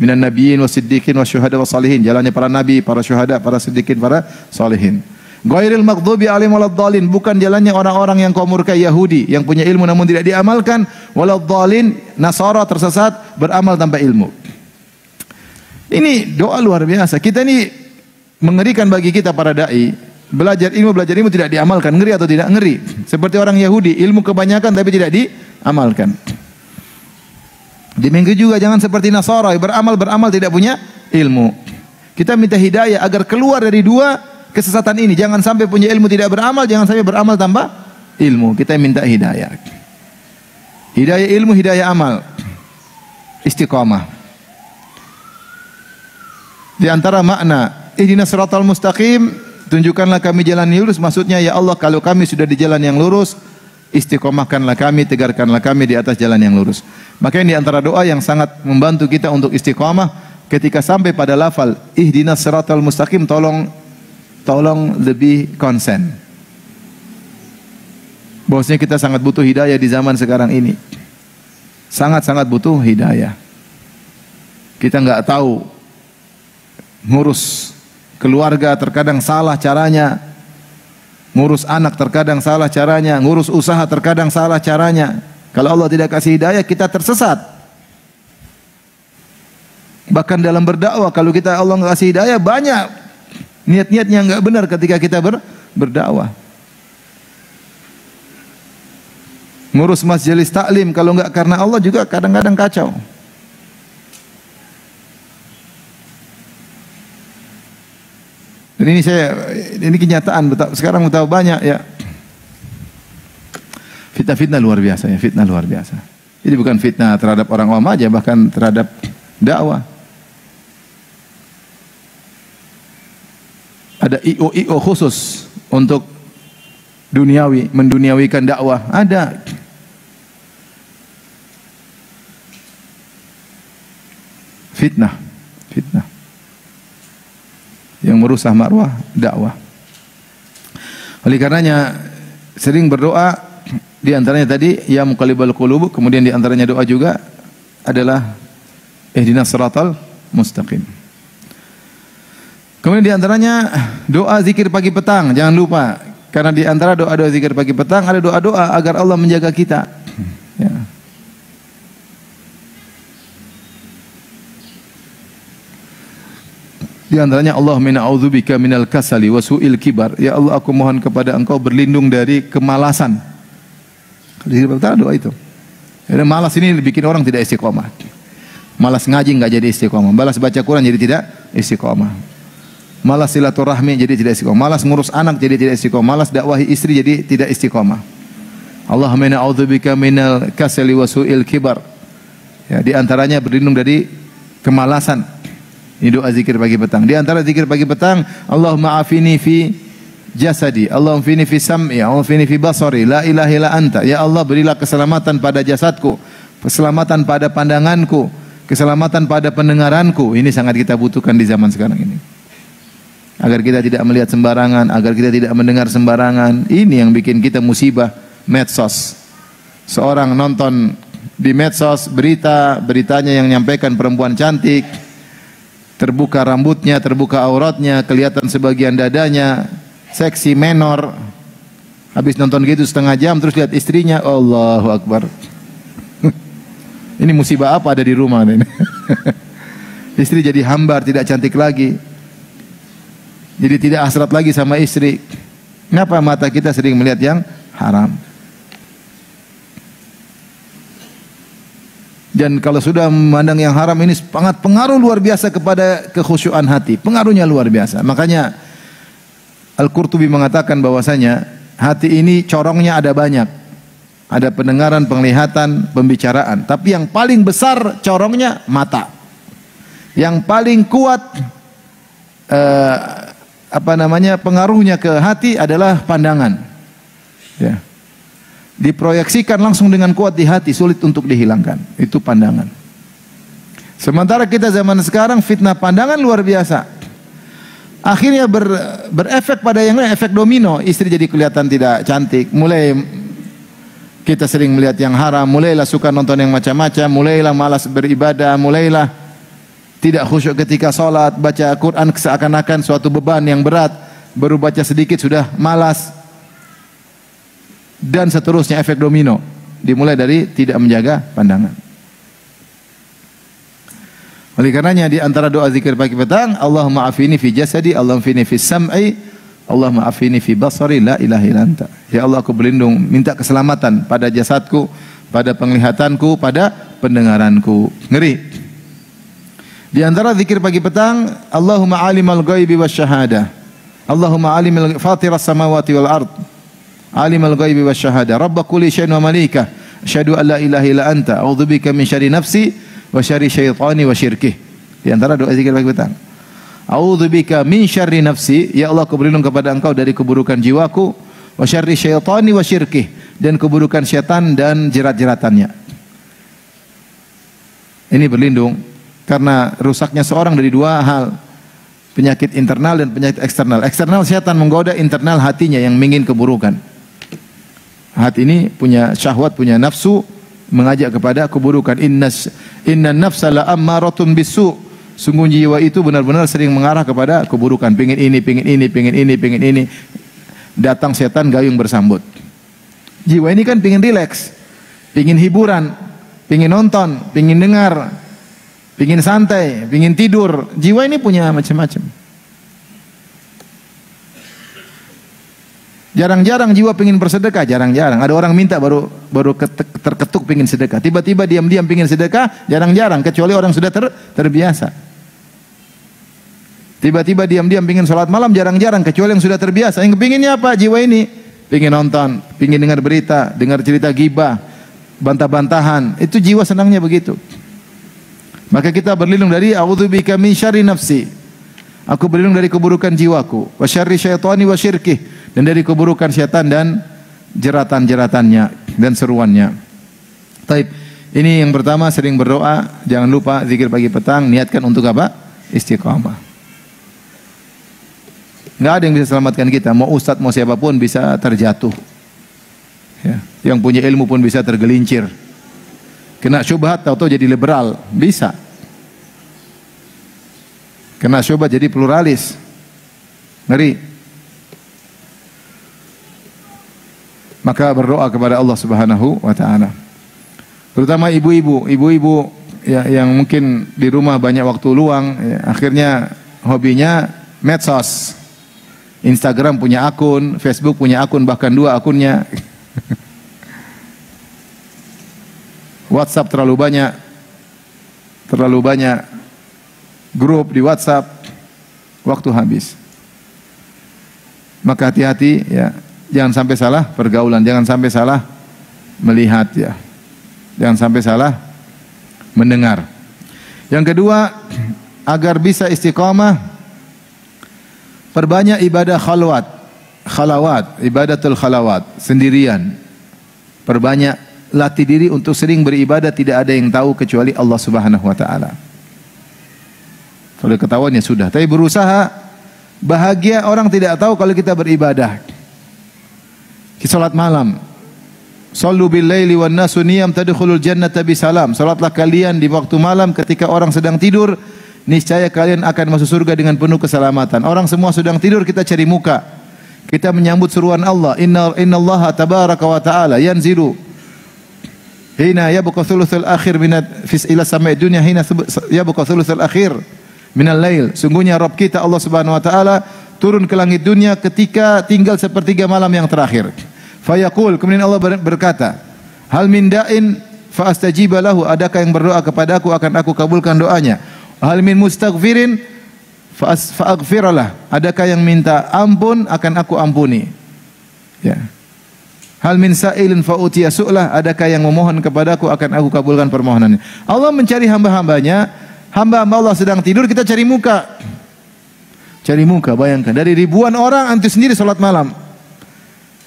Minan nabiyyin wasiddiqin wasyuhada wassalihin, jalannya para nabi, para syuhada, para siddiqin, para salihin. Ghairil maghdubi alaihim waladdallin, bukan jalannya orang-orang yang kaum murka Yahudi yang punya ilmu namun tidak diamalkan, waladdallin Nasara tersesat beramal tanpa ilmu. Ini doa luar biasa. Kita ini mengerikan bagi kita para dai. Belajar ilmu tidak diamalkan, ngeri atau tidak? Ngeri. Seperti orang Yahudi, ilmu kebanyakan tapi tidak amalkan. Demikian juga jangan seperti Nasara, beramal tidak punya ilmu. Kita minta hidayah agar keluar dari dua kesesatan ini. Jangan sampai punya ilmu tidak beramal, jangan sampai beramal tanpa ilmu. Kita minta hidayah. Hidayah ilmu, hidayah amal. Istiqamah. Di antara makna ihdinas siratal mustaqim, tunjukkanlah kami jalan yang lurus, maksudnya ya Allah, kalau kami sudah di jalan yang lurus, istiqomahkanlah kami, tegarkanlah kami di atas jalan yang lurus. Makanya di antara doa yang sangat membantu kita untuk istiqamah, ketika sampai pada lafal ihdinas siratal mustaqim, tolong lebih konsen. Bahwasanya kita sangat butuh hidayah di zaman sekarang ini. Sangat-sangat butuh hidayah. Kita enggak tahu ngurus keluarga terkadang salah caranya, ngurus anak terkadang salah caranya, ngurus usaha terkadang salah caranya. Kalau Allah tidak kasih hidayah, kita tersesat. Bahkan dalam berdakwah, kalau kita Allah nggak kasih hidayah, banyak niat-niatnya nggak benar ketika kita berdakwah. Ngurus majelis taklim, kalau nggak karena Allah juga kadang-kadang kacau. Dan ini kenyataan, sekarang betapa banyak ya. Fitnah-fitnah luar biasa ya, fitnah luar biasa. Jadi bukan fitnah terhadap orang awam aja, bahkan terhadap dakwah. Ada IO khusus untuk menduniawikan dakwah. Ada. Fitnah. Yang merusak marwah dakwah. Oleh karenanya sering berdoa. Di antaranya tadi ya muqallibal qulub, kemudian di antaranya doa juga adalah ihdinas siratal mustaqim. Kemudian di antaranya doa zikir pagi petang, jangan lupa, karena di antara doa-doa zikir pagi petang ada doa-doa agar Allah menjaga kita. Ya. Di antaranya Allahumma a'udzubika minal kasali wa su'il kibar. Ya Allah, aku mohon kepada Engkau berlindung dari kemalasan. Di doa itu. Karena malas ini bikin orang tidak istiqomah. Malas ngaji enggak jadi istiqomah. Malas baca Quran jadi tidak istiqomah. Malas silaturahmi jadi tidak istiqomah. Malas ngurus anak jadi tidak istiqomah. Malas dakwahi istri jadi tidak istiqomah. Allahumma a'udzubika minal kasali wa su'il kibar. Ya, di antaranya berlindung dari kemalasan. Ini doa zikir pagi petang. Di antara zikir pagi petang, Allahumma afini fi jasadi, Allahumma fini fi sam'i, Allahumma fini fi basari, la ilaha illa anta. Ya Allah, berilah keselamatan pada jasadku, keselamatan pada pandanganku, keselamatan pada pendengaranku. Ini sangat kita butuhkan di zaman sekarang ini. Agar kita tidak melihat sembarangan, agar kita tidak mendengar sembarangan. Ini yang bikin kita musibah medsos. Seorang nonton di medsos beritanya yang menyampaikan perempuan cantik, terbuka rambutnya, terbuka auratnya, kelihatan sebagian dadanya, seksi menor. Habis nonton gitu setengah jam terus lihat istrinya, Allahu Akbar. Ini musibah apa ada di rumah ini? Istri jadi hambar, tidak cantik lagi. Jadi tidak hasrat lagi sama istri. Kenapa mata kita sering melihat yang haram? Dan kalau sudah memandang yang haram ini sangat pengaruh luar biasa kepada kekhusyuan hati. Pengaruhnya luar biasa. Makanya Al-Qurtubi mengatakan bahwasanya hati ini corongnya ada banyak. Ada pendengaran, penglihatan, pembicaraan. Tapi yang paling besar corongnya mata. Yang paling kuat pengaruhnya ke hati adalah pandangan. Ya. Diproyeksikan langsung dengan kuat di hati, sulit untuk dihilangkan. Itu pandangan. Sementara kita zaman sekarang fitnah pandangan luar biasa. Akhirnya berefek pada yang lain, efek domino. Istri jadi kelihatan tidak cantik, mulai kita sering melihat yang haram, mulailah suka nonton yang macam-macam, mulailah malas beribadah, mulailah tidak khusyuk ketika sholat, baca Quran seakan-akan suatu beban yang berat, baru baca sedikit sudah malas, dan seterusnya efek domino. Dimulai dari tidak menjaga pandangan. Oleh karenanya di antara doa zikir pagi petang, Allahumma afini fi jasadi, Allahumma afini fi sam'i, Allahumma afini fi basari, la ilaha illa anta. Ya Allah, aku berlindung, minta keselamatan pada jasadku, pada penglihatanku, pada pendengaranku. Ngeri. Di antara zikir pagi petang, Allahumma alimal ghaibi wasyahadah. Allahumma alimul fatiras samawati wal ard. Alimul ghaibi wasyahadah. Rabb kulli syai'in wa malikah. Asyhadu an la ilaha illa anta, a'udzubika min syarri nafsi wa syarri syaitani wa syirkih. Di antara doa zikir pagi petang. A'udzubika min syarri nafsi, ya Allah aku berlindung kepada Engau dari keburukan jiwaku, wa syarri syaitani wa syirkih, dan keburukan syaitan dan jerat-jeratannya. Ini berlindung karena rusaknya seorang dari dua hal, penyakit internal dan penyakit eksternal. Eksternal syaitan menggoda, internal hatinya yang ingin keburukan. Hati ini punya syahwat, punya nafsu, mengajak kepada keburukan. Inna nafsa la ammaratun bisu. Sungguh jiwa itu benar-benar sering mengarah kepada keburukan. Pingin ini, pingin ini, pingin ini, pingin ini. Datang setan gayung bersambut. Jiwa ini kan pingin rileks, pingin hiburan, pingin nonton, pingin dengar, pingin santai, pingin tidur. Jiwa ini punya macam-macam. Jarang-jarang jiwa pingin bersedekah, jarang-jarang. Ada orang minta baru terketuk pingin sedekah. Tiba-tiba diam-diam pingin sedekah, jarang-jarang. Kecuali orang sudah terbiasa. Tiba-tiba diam-diam pingin sholat malam, jarang-jarang. Kecuali yang sudah terbiasa. Yang kepinginnya apa? Jiwa ini pingin nonton, pingin dengar berita, dengar cerita gibah, bantah-bantahan. Itu jiwa senangnya begitu. Maka kita berlindung dari a'udzubika min syarri nafsi. Aku berlindung dari keburukan jiwaku, wa syarri syaitani wa syirkih, dan dari keburukan syaitan dan jeratan-jeratannya dan seruannya. Taib. Ini yang pertama, sering berdoa, jangan lupa zikir pagi petang, niatkan untuk apa? Istiqamah. Enggak ada yang bisa selamatkan kita, mau ustadz mau siapapun bisa terjatuh. Ya. Yang punya ilmu pun bisa tergelincir. Kena syubhat tahu-tahu jadi liberal, bisa. Kena syubhat jadi pluralis. Ngeri. Maka berdoa kepada Allah Subhanahu wa taala. Terutama ibu-ibu ya, yang mungkin di rumah banyak waktu luang, ya, akhirnya hobinya medsos. Instagram punya akun, Facebook punya akun, bahkan 2 akunnya. WhatsApp terlalu banyak grup di WhatsApp, waktu habis. Maka hati-hati ya, jangan sampai salah pergaulan, jangan sampai salah melihat ya. Jangan sampai salah mendengar. Yang kedua, agar bisa istiqamah, perbanyak ibadah khalawat, ibadatul khalawat, sendirian. Perbanyak latih diri untuk sering beribadah, tidak ada yang tahu kecuali Allah Subhanahu wa taala. Kalau ketahuan ya sudah, tapi berusaha bahagia orang tidak tahu kalau kita beribadah. Salat malam. Sallu bil laili wan nasu niyam tadkhulul jannata bisalam. Salatlah kalian di waktu malam ketika orang sedang tidur, niscaya kalian akan masuk surga dengan penuh keselamatan. Orang semua sedang tidur, kita cari muka. Kita menyambut seruan Allah. Innallaha tabaraka wa ta'ala yanzilu hina yabqa thuluthul akhir minat ila samai dunya hina yabqa thuluthul akhir minal lail. Sungguhnya Rabb kita Allah Subhanahu wa taala turun ke langit dunia ketika tinggal sepertiga malam yang terakhir. Fayaqul, kemudian Allah berkata, hal min da'in fa astajiba lahu, adakah yang berdoa kepadaku akan aku kabulkan doanya. Hal min mustaghfirin fa aghfiralah, adakah yang minta ampun akan aku ampuni. Ya. Hal min sa'ilin fa utiya su'lah, adakah yang memohon kepadaku akan aku kabulkan permohonannya. Allah mencari hamba-hambanya, hamba-hamba Allah sedang tidur, kita cari muka. Cari muka, bayangkan dari ribuan orang antum sendiri salat malam.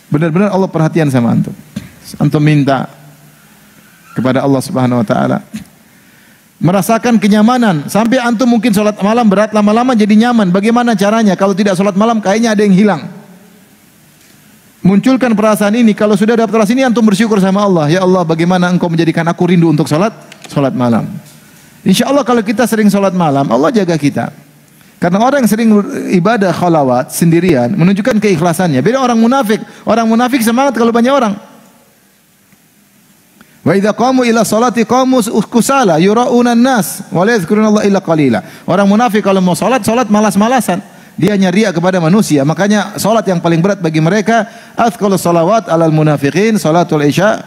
Benar-benar Allah perhatian sama antum. Antum minta kepada Allah Subhanahu wa taala. Merasakan kenyamanan sampai antum mungkin salat malam berat, lama-lama jadi nyaman. Bagaimana caranya? Kalau tidak salat malam kayaknya ada yang hilang. Munculkan perasaan ini. Kalau sudah dapat perasaan ini antum bersyukur sama Allah. Ya Allah, bagaimana Engkau menjadikan aku rindu untuk salat malam. Insya Allah kalau kita sering salat malam, Allah jaga kita. Karena orang yang sering ibadah khalawat sendirian menunjukkan keikhlasannya. Beda orang munafik. Orang munafik semangat kalau banyak orang. Wa idza qamu ila salati qamu kusala yura'una an-nas wa la yadhkurunallaha illa qalila. Orang munafik kalau mau salat malas-malasan. Dia nyari kepada manusia. Makanya salat yang paling berat bagi mereka, azqalus salawat alal munafiqin salatul isya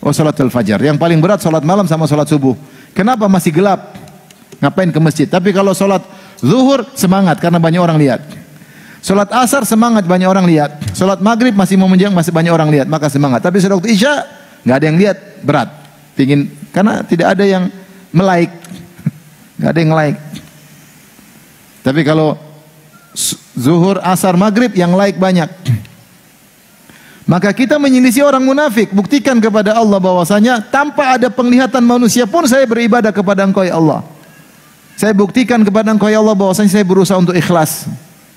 Oh, salatul fajar. Yang paling berat salat malam sama salat subuh. Kenapa masih gelap? Ngapain ke masjid? Tapi kalau salat zuhur semangat karena banyak orang lihat. Salat asar semangat banyak orang lihat. Salat maghrib masih mau menjelang masih banyak orang lihat, maka semangat. Tapi salat isya nggak ada yang lihat, berat. Pingin karena tidak ada yang melike. Nggak ada yang like. Tapi kalau zuhur, asar, maghrib yang like banyak. Maka kita menyelisih orang munafik. Buktikan kepada Allah bahwasanya tanpa ada penglihatan manusia pun saya beribadah kepada Engkau ya Allah. Saya buktikan kepada Engkau ya Allah bahwasanya saya berusaha untuk ikhlas.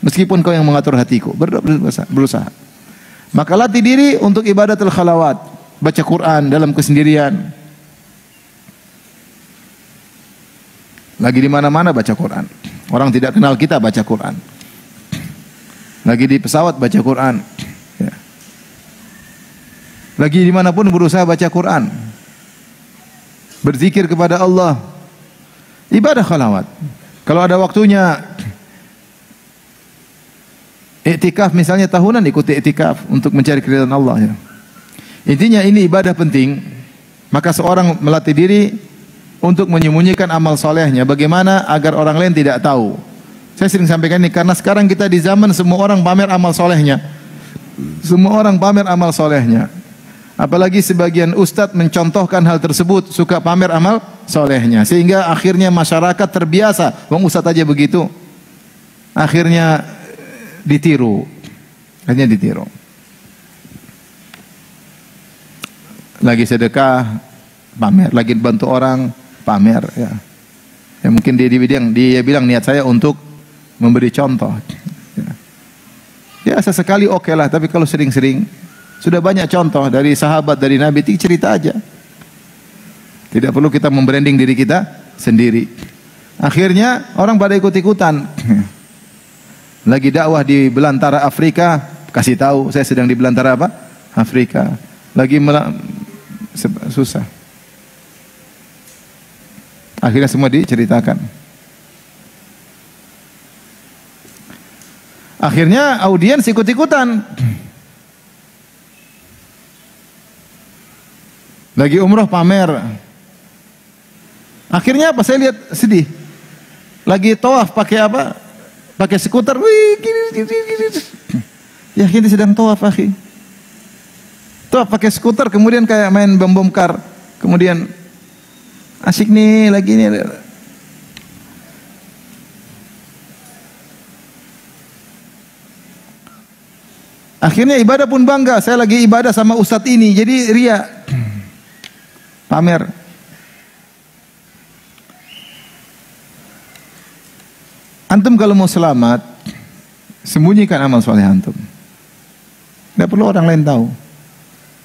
Meskipun Engkau yang mengatur hatiku. Berusaha. Maka latih diri untuk ibadatul khalawat. Baca Quran dalam kesendirian. Lagi di mana-mana baca Quran. Orang tidak kenal kita baca Quran. Lagi di pesawat baca Quran. Lagi dimanapun berusaha baca Quran, berzikir kepada Allah, ibadah khalawat. Kalau ada waktunya iktikaf misalnya tahunan, ikuti iktikaf untuk mencari keridhaan Allah ya. Intinya ini ibadah penting. Maka seorang melatih diri untuk menyembunyikan amal solehnya. Bagaimana agar orang lain tidak tahu. Saya sering sampaikan ini karena sekarang kita di zaman semua orang pamer amal solehnya. Semua orang pamer amal solehnya. Apalagi sebagian ustadz mencontohkan hal tersebut, suka pamer amal solehnya, sehingga akhirnya masyarakat terbiasa. Wong ustadz aja begitu, akhirnya ditiru, Lagi sedekah pamer, lagi bantu orang pamer. Ya mungkin dia bilang niat saya untuk memberi contoh. Ya sesekali oke lah, tapi kalau sering-sering. Sudah banyak contoh dari sahabat, dari Nabi, cerita aja. Tidak perlu kita membranding diri kita sendiri. Akhirnya orang pada ikut-ikutan. Lagi dakwah di belantara Afrika, kasih tahu saya sedang di belantara apa? Afrika. Lagi susah. Akhirnya semua diceritakan. Akhirnya audiens ikut-ikutan. Lagi umroh pamer. Akhirnya apa? Saya lihat sedih. Lagi tawaf pakai apa? Pakai skuter. Wih, gini. Ya ini sedang tawaf, akhi. Tawaf pakai skuter, kemudian kayak main bom kar. Kemudian asik nih lagi nih. Akhirnya ibadah pun bangga. Saya lagi ibadah sama ustadz ini, jadi ria. Pamer. Antum kalau mau selamat, sembunyikan amal soleh antum. Tidak perlu orang lain tahu.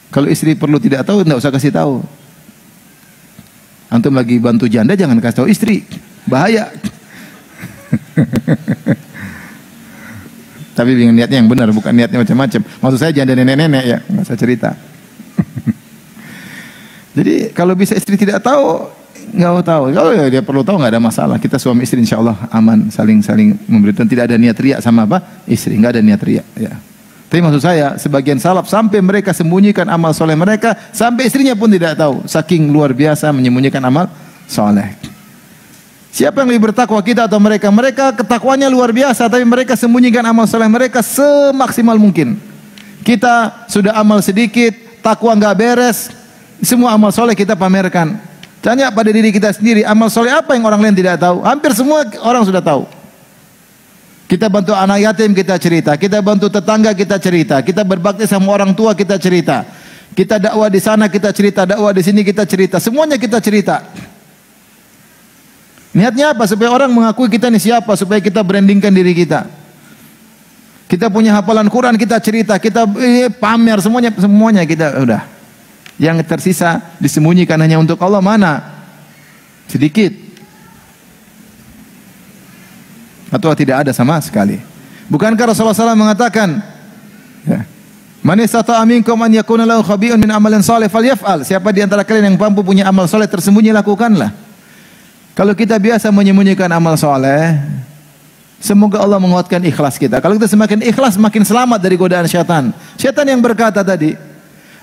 Kalau istri perlu tidak tahu, tidak usah kasih tahu. Antum lagi bantu janda, jangan kasih tahu istri, bahaya. Tapi dengan niatnya yang benar, bukan niatnya macam-macam. Maksud saya janda nenek-nenek ya, nggak usah cerita. Jadi kalau bisa istri tidak tahu, nggak tahu. Kalau dia perlu tahu nggak ada masalah. Kita suami istri insya Allah aman, saling memberikan. Tidak ada niat riak sama apa istri, nggak ada niat riak. Ya. Tapi maksud saya sebagian salaf sampai mereka sembunyikan amal soleh mereka, sampai istrinya pun tidak tahu. Saking luar biasa menyembunyikan amal soleh. Siapa yang lebih bertakwa, kita atau mereka? Mereka ketakwanya luar biasa, tapi mereka sembunyikan amal soleh mereka semaksimal mungkin. Kita sudah amal sedikit, takwa nggak beres. Semua amal soleh kita pamerkan. Tanya pada diri kita sendiri, amal soleh apa yang orang lain tidak tahu? Hampir semua orang sudah tahu. Kita bantu anak yatim, kita cerita. Kita bantu tetangga, kita cerita. Kita berbakti sama orang tua, kita cerita. Kita dakwah di sana, kita cerita. Dakwah di sini, kita cerita. Semuanya kita cerita. Niatnya apa? Supaya orang mengakui kita ini siapa, supaya kita brandingkan diri kita. Kita punya hafalan Quran, kita cerita. Kita pamer, semuanya kita udah. Yang tersisa disembunyikan hanya untuk Allah mana? Sedikit. Atau tidak ada sama sekali. Bukankah Rasulullah SAW mengatakan, man istata'a minkum an yakuna lahu khabi'un min amalin salih falyaf'al. Siapa di antara kalian yang mampu punya amal soleh tersembunyi, lakukanlah. Kalau kita biasa menyembunyikan amal soleh, semoga Allah menguatkan ikhlas kita. Kalau kita semakin ikhlas, makin selamat dari godaan syaitan. Syaitan yang berkata tadi,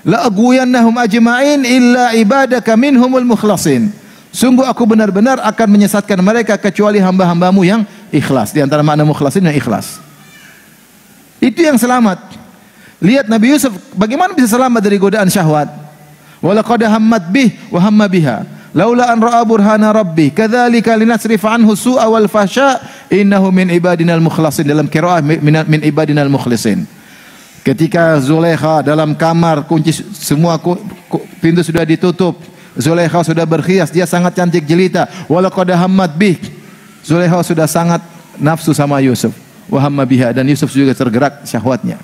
La aghwiyannahum ajma'in illa ibadaka minhumul mukhlasin. Sungguh aku benar-benar akan menyesatkan mereka kecuali hamba-hambamu yang ikhlas. Di antara makna mukhlasin yang ikhlas. Itu yang selamat. Lihat Nabi Yusuf bagaimana bisa selamat dari godaan syahwat. Walaqad hammat bih wa hamma biha laula an ra'a burhana rabbi kadzalika linasrif anhu su'a wal fahsya innahu min ibadinal mukhlasin. Dalam qiraah min ibadinal mukhlisin. Ketika Zulaikha dalam kamar, kunci semua pintu sudah ditutup, Zulaikha sudah berhias, dia sangat cantik jelita. Walaqad hammat bih, Zulaikha sudah sangat nafsu sama Yusuf. Wa hamma biha, dan Yusuf juga tergerak syahwatnya.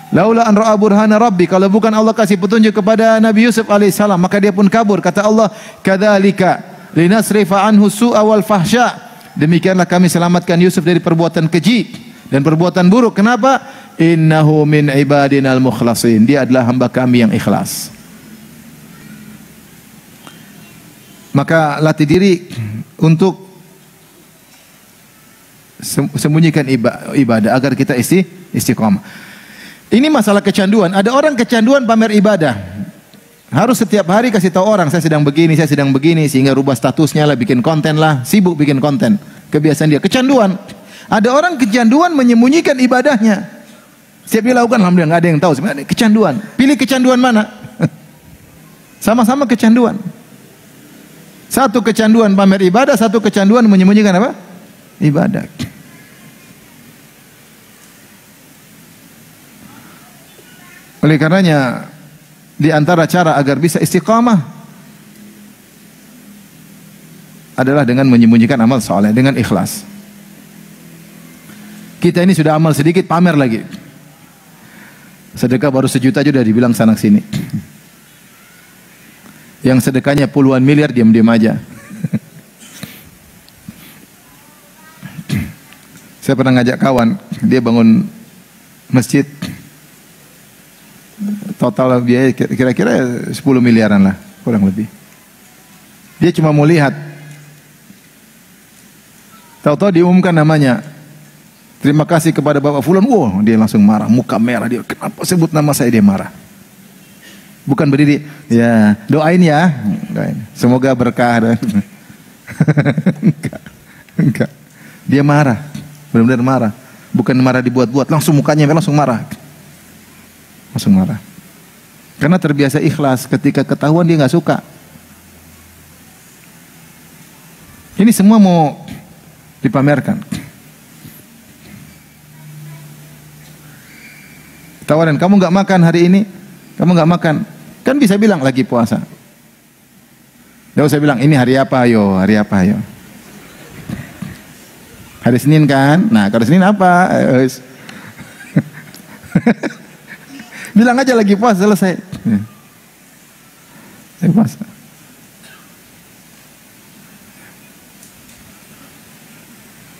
Laula an ra'a burhana rabbi, kalau bukan Allah kasih petunjuk kepada Nabi Yusuf alaihissalam, maka dia pun kabur. Kata Allah, kadzalika linasrifa anhu su'a wal fahsya. Demikianlah kami selamatkan Yusuf dari perbuatan keji dan perbuatan buruk. Kenapa? Innahu min ibadinal mukhlasin. Dia adalah hamba kami yang ikhlas. Maka latih diri untuk sembunyikan ibadah agar kita istiqamah. Ini masalah kecanduan. Ada orang kecanduan pamer ibadah. Harus setiap hari kasih tahu orang, saya sedang begini, sehingga rubah statusnya lah, bikin konten lah, sibuk bikin konten. Kebiasaan dia, kecanduan. Ada orang kecanduan menyembunyikan ibadahnya. Setiap dia lakukan, alhamdulillah, nggak ada yang tahu. Sebenarnya kecanduan. Pilih kecanduan mana? Sama-sama kecanduan. Satu kecanduan pamer ibadah, satu kecanduan menyembunyikan apa? Ibadah. Oleh karenanya, di antara cara agar bisa istiqamah adalah dengan menyembunyikan amal saleh, dengan ikhlas. Kita ini sudah amal sedikit, pamer lagi. Sedekah baru 1 juta aja udah dibilang sana sini. Yang sedekahnya puluhan miliar diam-diam aja. Saya pernah ngajak kawan, dia bangun masjid. Total biaya kira-kira 10 miliaran lah, kurang lebih. Dia cuma mau lihat. Tahu-tahu diumumkan namanya. Terima kasih kepada Bapak Fulan. Wow, dia langsung marah, muka merah dia. Kenapa sebut nama saya, dia marah. Bukan berdiri, ya doain ya, doain. Semoga berkah. Enggak. Dia marah, benar-benar marah. Bukan marah dibuat-buat, langsung mukanya langsung marah. Langsung marah. Karena terbiasa ikhlas, ketika ketahuan dia nggak suka. Ini semua mau dipamerkan. Tawaran, kamu nggak makan hari ini, kamu nggak makan, kan bisa bilang lagi puasa. Nggak usah bilang ini hari apa, ayo, hari apa, ayo. Hari Senin kan, nah kalau Senin apa? Bilang aja lagi puasa, selesai. Lagi puasa.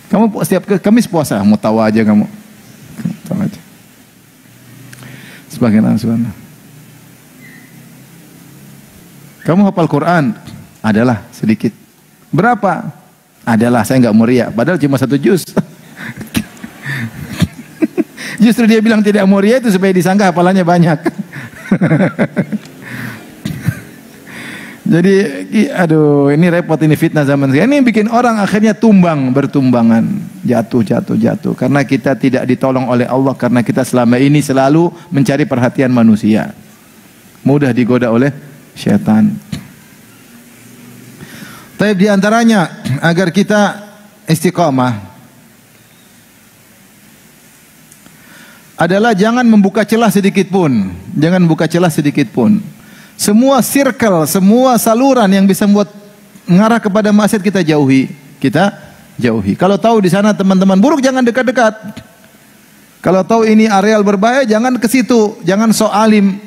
Kamu setiap Kamis puasa, mau tahu aja kamu. Tahu aja. Sebagian subhanallah. Kamu hafal Quran? Adalah sedikit. Berapa? Adalah, saya nggak mau riya. Padahal cuma 1 juz. Justru dia bilang tidak mau riya itu supaya disangka hafalannya banyak. Jadi, aduh, ini repot, ini fitnah zaman sekarang. Ini bikin orang akhirnya bertumbangan, jatuh. Karena kita tidak ditolong oleh Allah, karena kita selama ini selalu mencari perhatian manusia. Mudah digoda oleh syaitan. Tapi di antaranya agar kita istiqamah adalah jangan membuka celah sedikit pun. Jangan buka celah sedikit pun. Semua circle, semua saluran yang bisa membuat mengarah kepada maksiat kita jauhi. Kita jauhi. Kalau tahu di sana teman-teman buruk, jangan dekat-dekat. Kalau tahu ini areal berbahaya, jangan ke situ. Jangan sok alim.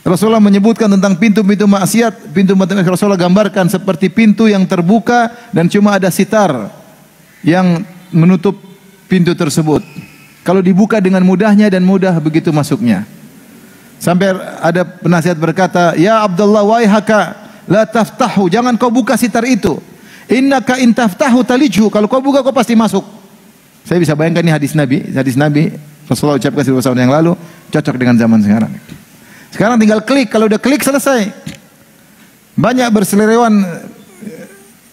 Rasulullah menyebutkan tentang pintu-pintu maksiat. Pintu-pintu Rasulullah gambarkan seperti pintu yang terbuka dan cuma ada sitar yang menutup pintu tersebut. Kalau dibuka dengan mudahnya dan mudah begitu masuknya. Sampai ada penasihat berkata, "Ya Abdullah, waihaka la taftahu." Jangan kau buka sitar itu. Innaka in taftahu taliju. Kalau kau buka kau pasti masuk. Saya bisa bayangkan ini hadis Nabi Rasulullah ucapkan 1000 tahun yang lalu, cocok dengan zaman sekarang. Sekarang tinggal klik, kalau udah klik selesai. Banyak berseliweran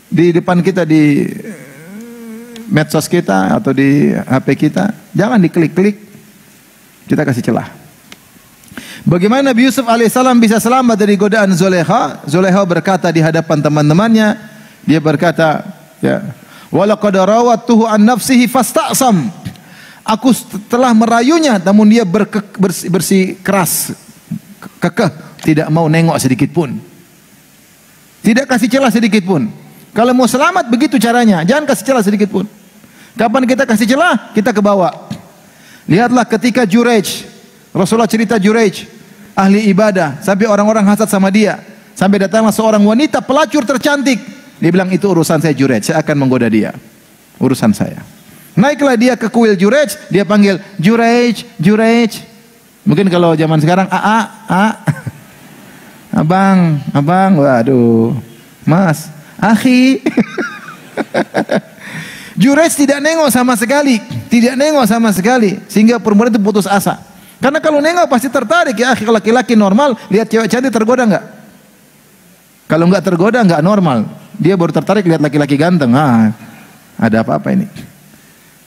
di depan kita di medsos kita atau di HP kita, jangan diklik-klik, kita kasih celah. Bagaimana Nabi Yusuf alaihissalam bisa selamat dari godaan Zulekha? Zulekha berkata di hadapan teman-temannya, dia berkata, ya, walaqad rawatuhu an nafsihi fasta'sam. Aku telah merayunya, namun dia bersikeras, kekeh, tidak mau nengok sedikit pun. Tidak kasih celah sedikit pun. Kalau mau selamat begitu caranya, jangan kasih celah sedikit pun. Kapan kita kasih celah, kita ke bawah. Lihatlah ketika Juraij, Rasulullah cerita Juraij, ahli ibadah, sampai orang-orang hasad sama dia. Sampai datanglah seorang wanita pelacur tercantik. Dia bilang, itu urusan saya Juraij, saya akan menggoda dia. Urusan saya. Naiklah dia ke kuil Juraij, dia panggil Juraij, Juraij. Mungkin kalau zaman sekarang abang, waduh, mas, akhi. Juraij tidak nengok sama sekali, sehingga perempuan itu putus asa. Karena kalau nengok pasti tertarik ya, akhi. Laki-laki normal lihat cewek cantik tergoda enggak? Kalau enggak tergoda enggak normal. Dia baru tertarik lihat laki-laki ganteng. Ada apa-apa ini?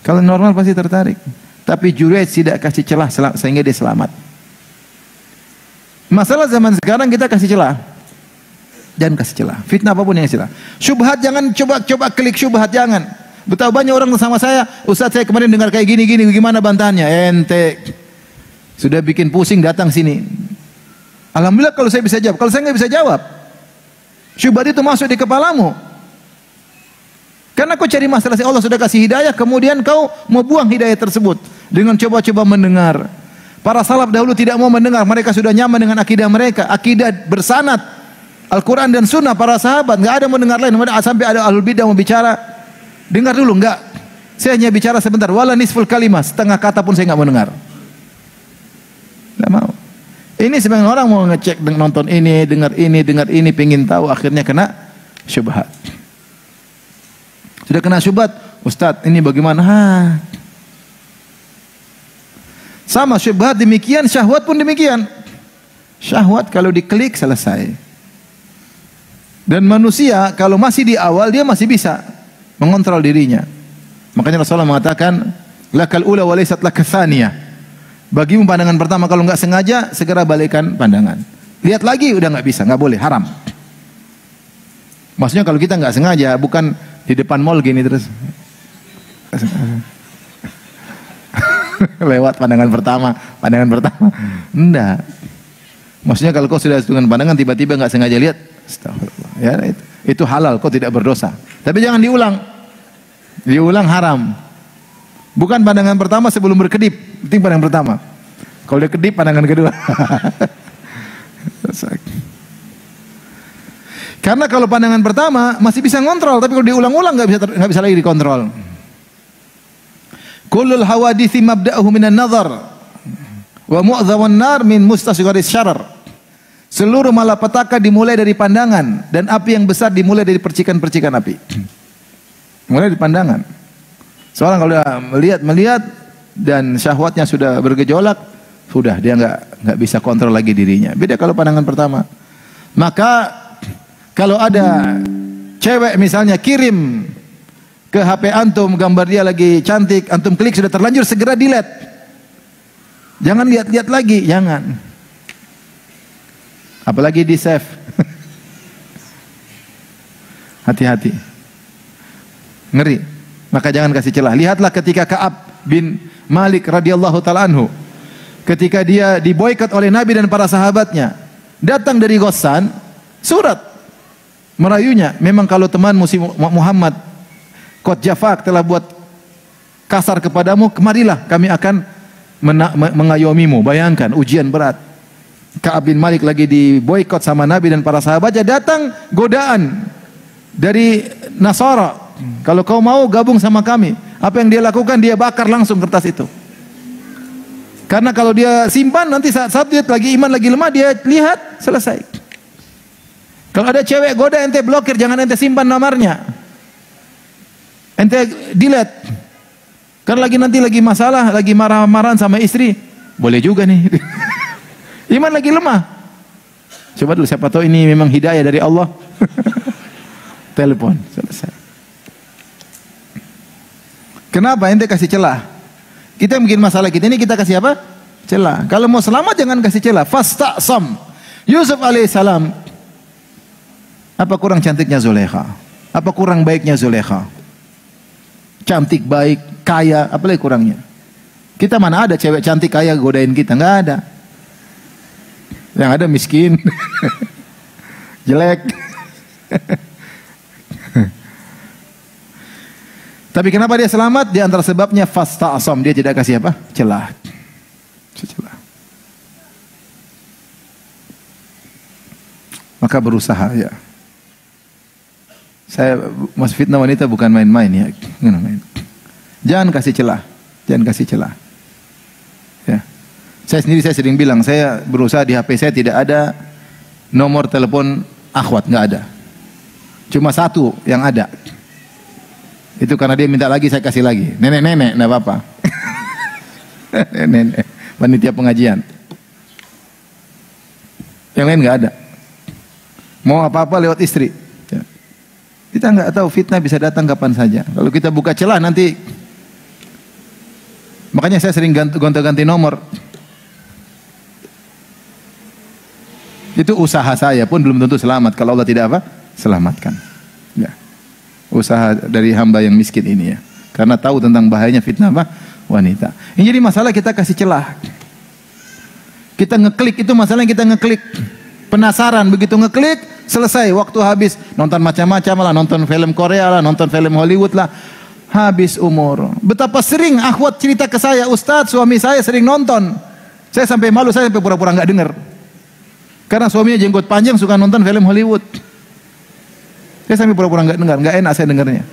Kalau normal pasti tertarik. Tapi Juraij tidak kasih celah sehingga dia selamat. Masalah zaman sekarang kita kasih celah. Jangan kasih celah. Fitnah apapun yang celah. Syubhat jangan coba klik syubhat, jangan. Betapa banyak orang sama saya, Ustaz saya kemarin dengar kayak gini, gimana bantahannya? Ente sudah bikin pusing datang sini. Alhamdulillah kalau saya bisa jawab. Kalau saya nggak bisa jawab, syubhat itu masuk di kepalamu. Karena kau cari masalah, Allah sudah kasih hidayah, kemudian kau mau buang hidayah tersebut dengan coba-coba mendengar. Para salaf dahulu tidak mau mendengar, mereka sudah nyaman dengan akidah mereka, akidah bersanad Al-Quran dan Sunnah para sahabat, nggak ada mendengar lain. Sampai ada ahlul bidah mau bicara, dengar dulu, enggak. Saya hanya bicara sebentar, wala nisful kalimah, setengah kata pun saya nggak mau dengar. Nggak mau. Ini sebagian orang mau ngecek, nonton ini, dengar ini, pengen tahu, akhirnya kena syubhat. Sudah kena syubhat, Ustadz ini bagaimana? Sama syubhat demikian, syahwat pun demikian. Syahwat kalau diklik selesai. Dan manusia kalau masih di awal dia masih bisa mengontrol dirinya. Makanya Rasulullah mengatakan, lakal ula wa laysat laka tsaniyah. Bagimu pandangan pertama, kalau enggak sengaja segera balikkan pandangan. Lihat lagi udah enggak bisa, enggak boleh, haram. Maksudnya kalau kita enggak sengaja, bukan di depan mall gini terus lewat pandangan pertama. Enggak. Maksudnya kalau kau sudah dengan pandangan tiba-tiba enggak sengaja lihat, astagfirullah. Ya, itu halal, kau tidak berdosa. Tapi jangan diulang. Diulang haram. Bukan pandangan pertama sebelum berkedip, penting pandangan pertama. Kalau dia kedip pandangan kedua. Karena kalau pandangan pertama masih bisa ngontrol, tapi kalau diulang-ulang nggak bisa lagi dikontrol. Kullul hawadithi mabda'uhu minan nazar wa mu'dhamun nar min mustasgharis syarar. Seluruh malapetaka dimulai dari pandangan, dan api yang besar dimulai dari percikan-percikan api. Mulai dari pandangan. Seorang kalau melihat dan syahwatnya sudah bergejolak, sudah dia nggak bisa kontrol lagi dirinya. Beda kalau pandangan pertama. Maka kalau ada cewek misalnya kirim ke HP antum gambar dia lagi cantik, antum klik sudah terlanjur, segera delete. Jangan lihat-lihat lagi, jangan. Apalagi di save. Hati-hati. Ngeri. Maka jangan kasih celah. Lihatlah ketika Ka'ab bin Malik radhiyallahu taala anhu, ketika dia diboikot oleh Nabi dan para sahabatnya, datang dari Ghassan surat merayunya, memang kalau teman Muhammad qad jafak telah buat kasar kepadamu, kemarilah kami akan mengayomimu. Bayangkan ujian berat. Ka'ab bin Malik lagi diboikot sama Nabi dan para sahabatnya, datang godaan dari Nasara. Kalau kau mau gabung sama kami, apa yang dia lakukan? Dia bakar langsung kertas itu. Karena kalau dia simpan, nanti saat dia lagi iman lagi lemah, dia lihat, selesai. Kalau ada cewek goda, ente blokir, jangan ente simpan nomornya. Ente delete. Kan nanti lagi masalah, lagi marah-marahan sama istri, boleh juga nih. Iman lagi lemah. Coba dulu, siapa tahu ini memang hidayah dari Allah. Telepon, selesai. Kenapa ente kasih celah? Kita yang bikin masalah kita ini, kita kasih apa? Celah. Kalau mau selamat jangan kasih celah. Fasta'sam. Yusuf alaihissalam. Apa kurang cantiknya Zulekha? Apa kurang baiknya Zulekha? Cantik, baik, kaya, apalagi kurangnya? Kita mana ada cewek cantik kaya godain kita? Enggak ada. Yang ada miskin, jelek. Tapi kenapa dia selamat? Di antara sebabnya fasta'sam, dia tidak kasih apa? Celah. Celah. Maka berusaha ya. Saya mas fitnah wanita bukan main-main ya. Jangan kasih celah. Jangan kasih celah. Ya. Saya sering bilang, saya berusaha di HP saya tidak ada nomor telepon akhwat, nggak ada. Cuma satu yang ada. Itu karena dia minta lagi, saya kasih lagi. Nenek-nenek, nggak apa-apa. Nenek, panitia pengajian. Yang lain nggak ada. Mau apa-apa lewat istri. Ya. Kita nggak tahu fitnah bisa datang kapan saja. Kalau kita buka celah nanti, makanya saya sering gonta-ganti nomor. Itu usaha saya pun belum tentu selamat kalau Allah tidak apa? Selamatkan. Ya. Usaha dari hamba yang miskin ini ya. Karena tahu tentang bahayanya fitnah apa? Wanita. Ini jadi masalah kita kasih celah. Kita ngeklik, itu masalahnya kita ngeklik. Penasaran, begitu ngeklik, selesai. Waktu habis. Nonton macam-macam lah, nonton film Korea lah, nonton film Hollywood lah. Habis umur. Betapa sering akhwat cerita ke saya, Ustadz suami saya sering nonton. Saya sampai malu, saya sampai pura-pura nggak dengar. Karena suaminya jenggot panjang suka nonton film Hollywood. Saya sampai pura-pura nggak dengar, nggak enak saya dengarnya.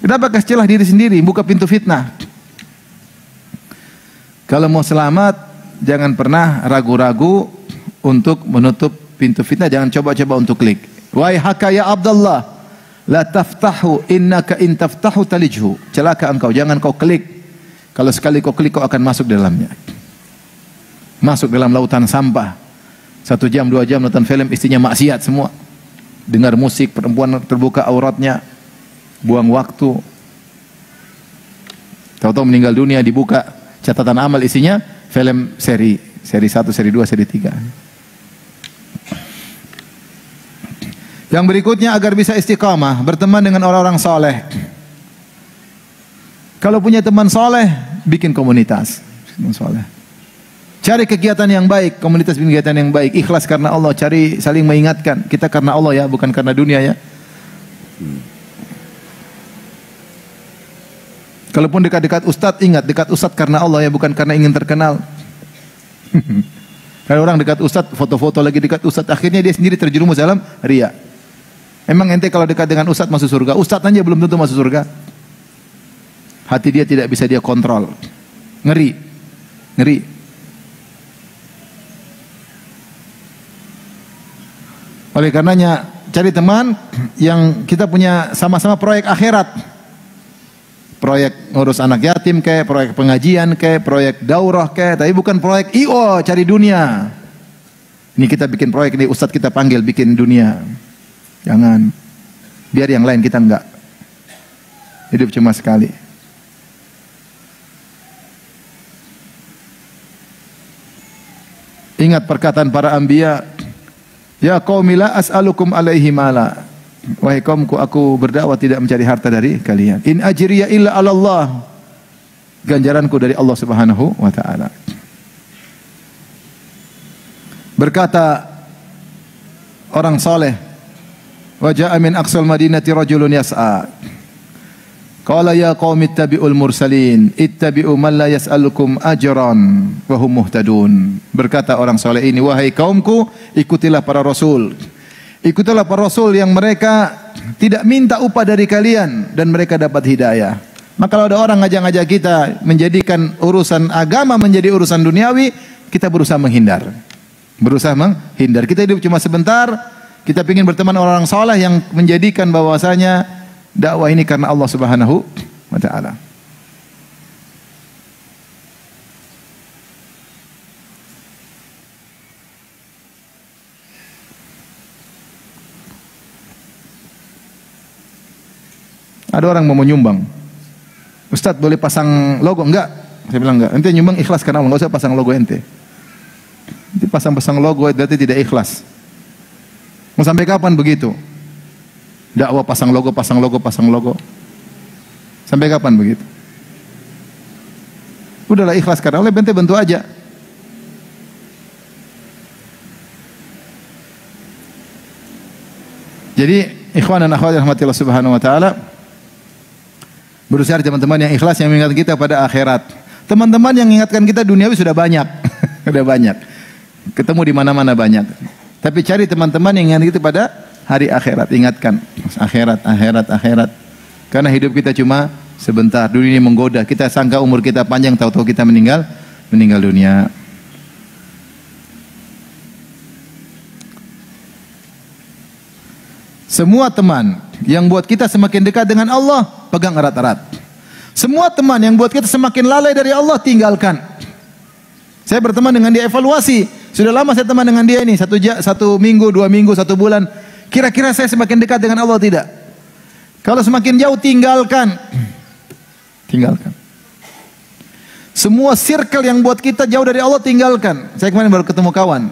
Kenapa kasih celah diri sendiri, buka pintu fitnah. Kalau mau selamat, jangan pernah ragu-ragu untuk menutup pintu fitnah. Jangan coba-coba untuk klik. Wahai haka ya Abdullah, la taftahu innaka in taftahu talijhu. Celaka engkau, jangan kau klik. Kalau sekali kau klik, kau akan masuk dalamnya. Masuk dalam lautan sampah. 1 jam, 2 jam nonton film, istrinya maksiat semua. Dengar musik, perempuan terbuka auratnya. Buang waktu. Tahu-tahu meninggal dunia, dibuka catatan amal isinya film seri 1, seri 2, seri 3. Yang berikutnya, agar bisa istiqamah, berteman dengan orang-orang soleh. Kalau punya teman soleh, bikin komunitas. Teman soleh. Cari kegiatan yang baik, komunitas bikin kegiatan yang baik, ikhlas karena Allah, cari saling mengingatkan. Kita karena Allah ya, bukan karena dunia ya. Kalaupun dekat-dekat ustadz, ingat dekat ustadz karena Allah ya, bukan karena ingin terkenal. Kalau orang dekat ustadz, foto-foto lagi dekat ustadz, akhirnya dia sendiri terjerumus dalam riya. Emang ente kalau dekat dengan ustadz masuk surga? Ustadz aja belum tentu masuk surga. Hati dia tidak bisa dia kontrol. Ngeri. Ngeri. Oleh karenanya, cari teman yang kita punya sama-sama proyek akhirat. Proyek ngurus anak yatim kayak, proyek pengajian kayak, proyek daurah kayak, tapi bukan proyek IO cari dunia. Ini kita bikin proyek ini, ustadz kita panggil bikin dunia. Jangan. Biar yang lain, kita enggak. Hidup cuma sekali. Ingat perkataan para anbiya, ya qaumi la as'alukum alaihi mala. Wahai kaumku, aku berdakwah tidak mencari harta dari kalian. In ajriya illa 'ala Allah. Ganjaranku dari Allah Subhanahu wa taala. Berkata orang saleh, wa ja'a min aqsal madinati rajulun yas'a. Qala ya qaumi ittabi'ul mursalin, ittabi'u man la yas'alukum ajran wa hum muhtadun. Berkata orang saleh ini, wahai kaumku, ikutilah para rasul. Ikutilah para rasul yang mereka tidak minta upah dari kalian dan mereka dapat hidayah. Maka kalau ada orang ngajak-ngajak kita menjadikan urusan agama menjadi urusan duniawi, kita berusaha menghindar. Berusaha menghindar. Kita hidup cuma sebentar, kita ingin berteman orang-orang saleh yang menjadikan bahwasanya dakwah ini karena Allah Subhanahu wa ta'ala. Ada orang mau menyumbang. Ustadz boleh pasang logo? Enggak. Saya bilang enggak. Ente nyumbang ikhlas karena Allah, enggak usah pasang logo ente. Nanti pasang-pasang logo berarti tidak ikhlas. Mau sampai kapan begitu? Dakwah pasang logo, pasang logo, pasang logo. Sampai kapan begitu? Udahlah ikhlas karena Allah, ente bantu aja. Jadi ikhwan dan akhwat rahmatillah subhanahu wa ta'ala, berusaha teman-teman yang ikhlas, yang mengingatkan kita pada akhirat. Teman-teman yang mengingatkan kita duniawi sudah banyak. Sudah banyak. Ketemu di mana-mana banyak. Tapi cari teman-teman yang ingat kita pada hari akhirat. Ingatkan akhirat, akhirat, akhirat. Karena hidup kita cuma sebentar. Dunia ini menggoda. Kita sangka umur kita panjang, tahu-tahu kita meninggal dunia. Semua teman yang buat kita semakin dekat dengan Allah, pegang erat-erat. Semua teman yang buat kita semakin lalai dari Allah, tinggalkan. Saya berteman dengan dia, evaluasi. Sudah lama saya teman dengan dia ini, satu minggu, 2 minggu, 1 bulan. Kira-kira saya semakin dekat dengan Allah tidak? Kalau semakin jauh, tinggalkan. Tinggalkan. Semua circle yang buat kita jauh dari Allah, tinggalkan. Saya kemarin baru ketemu kawan.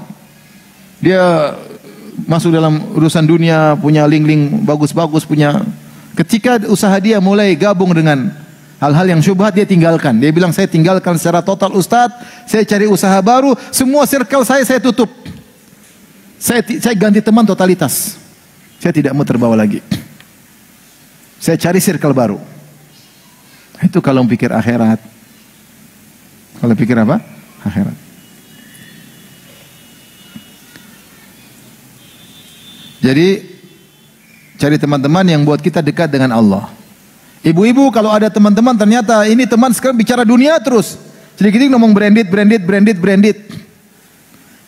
Dia masuk dalam urusan dunia, punya link-link bagus-bagus, punya. Ketika usaha dia mulai gabung dengan hal-hal yang syubhat, dia tinggalkan. Dia bilang, saya tinggalkan secara total Ustadz, saya cari usaha baru, semua circle saya tutup. Saya ganti teman totalitas. Saya tidak mau terbawa lagi. Saya cari circle baru. Itu kalau pikir akhirat. Kalau pikir apa? Akhirat. Jadi, cari teman-teman yang buat kita dekat dengan Allah. Ibu-ibu kalau ada teman-teman ternyata ini teman sekarang bicara dunia terus. Sedikit-sedikit ngomong branded.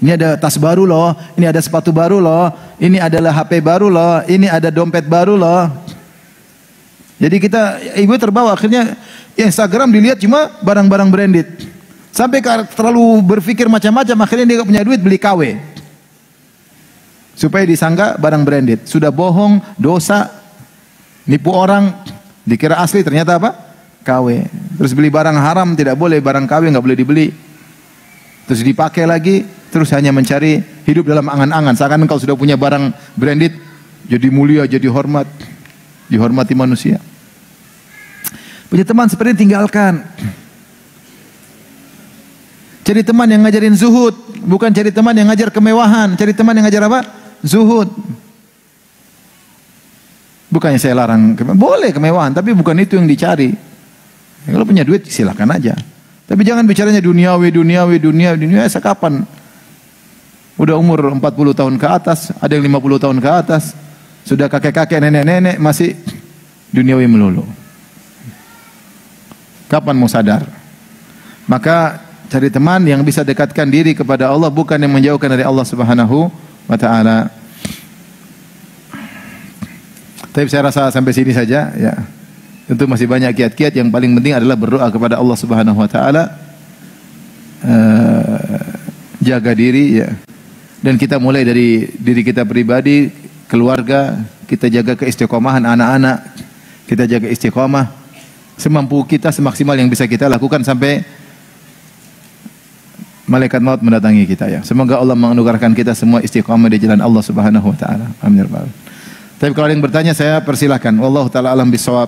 Ini ada tas baru loh, ini ada sepatu baru loh, ini adalah HP baru loh, ini ada dompet baru loh. Jadi kita, ibu terbawa, akhirnya Instagram dilihat cuma barang-barang branded. Sampai terlalu berpikir macam-macam, akhirnya dia punya duit beli KW. Supaya disangka barang branded. Sudah bohong, dosa, nipu orang. Dikira asli, ternyata apa? KW. Terus beli barang haram, tidak boleh, barang KW nggak boleh dibeli. Terus dipakai lagi, terus hanya mencari hidup dalam angan-angan. Seakan kalau sudah punya barang branded, jadi mulia, jadi hormat, dihormati manusia. Punya teman seperti ini tinggalkan. Cari teman yang ngajarin zuhud, bukan cari teman yang ngajar kemewahan. Cari teman yang ngajar apa? Zuhud. Bukannya saya larang, boleh kemewahan, tapi bukan itu yang dicari. Kalau punya duit silakan aja. Tapi jangan bicaranya duniawi, sekapan? Udah umur 40 tahun ke atas, ada yang 50 tahun ke atas, sudah kakek-kakek, nenek-nenek, masih duniawi melulu. Kapan mau sadar? Maka cari teman yang bisa dekatkan diri kepada Allah, bukan yang menjauhkan dari Allah Subhanahu wa ta'ala. Tapi saya rasa sampai sini saja ya. Tentu masih banyak kiat-kiat, yang paling penting adalah berdoa kepada Allah Subhanahu wa taala. Jaga diri ya. Dan kita mulai dari diri kita pribadi, keluarga, kita jaga keistiqomahan anak-anak. Kita jaga istiqomah semampu kita, semaksimal yang bisa kita lakukan sampai malaikat maut mendatangi kita ya. Semoga Allah menganugerahkan kita semua istiqomah di jalan Allah Subhanahu wa taala. Amin ya rabbal alamin. Tapi kalau ada yang bertanya, saya persilahkan. Wallahu ta'ala alam bisawab.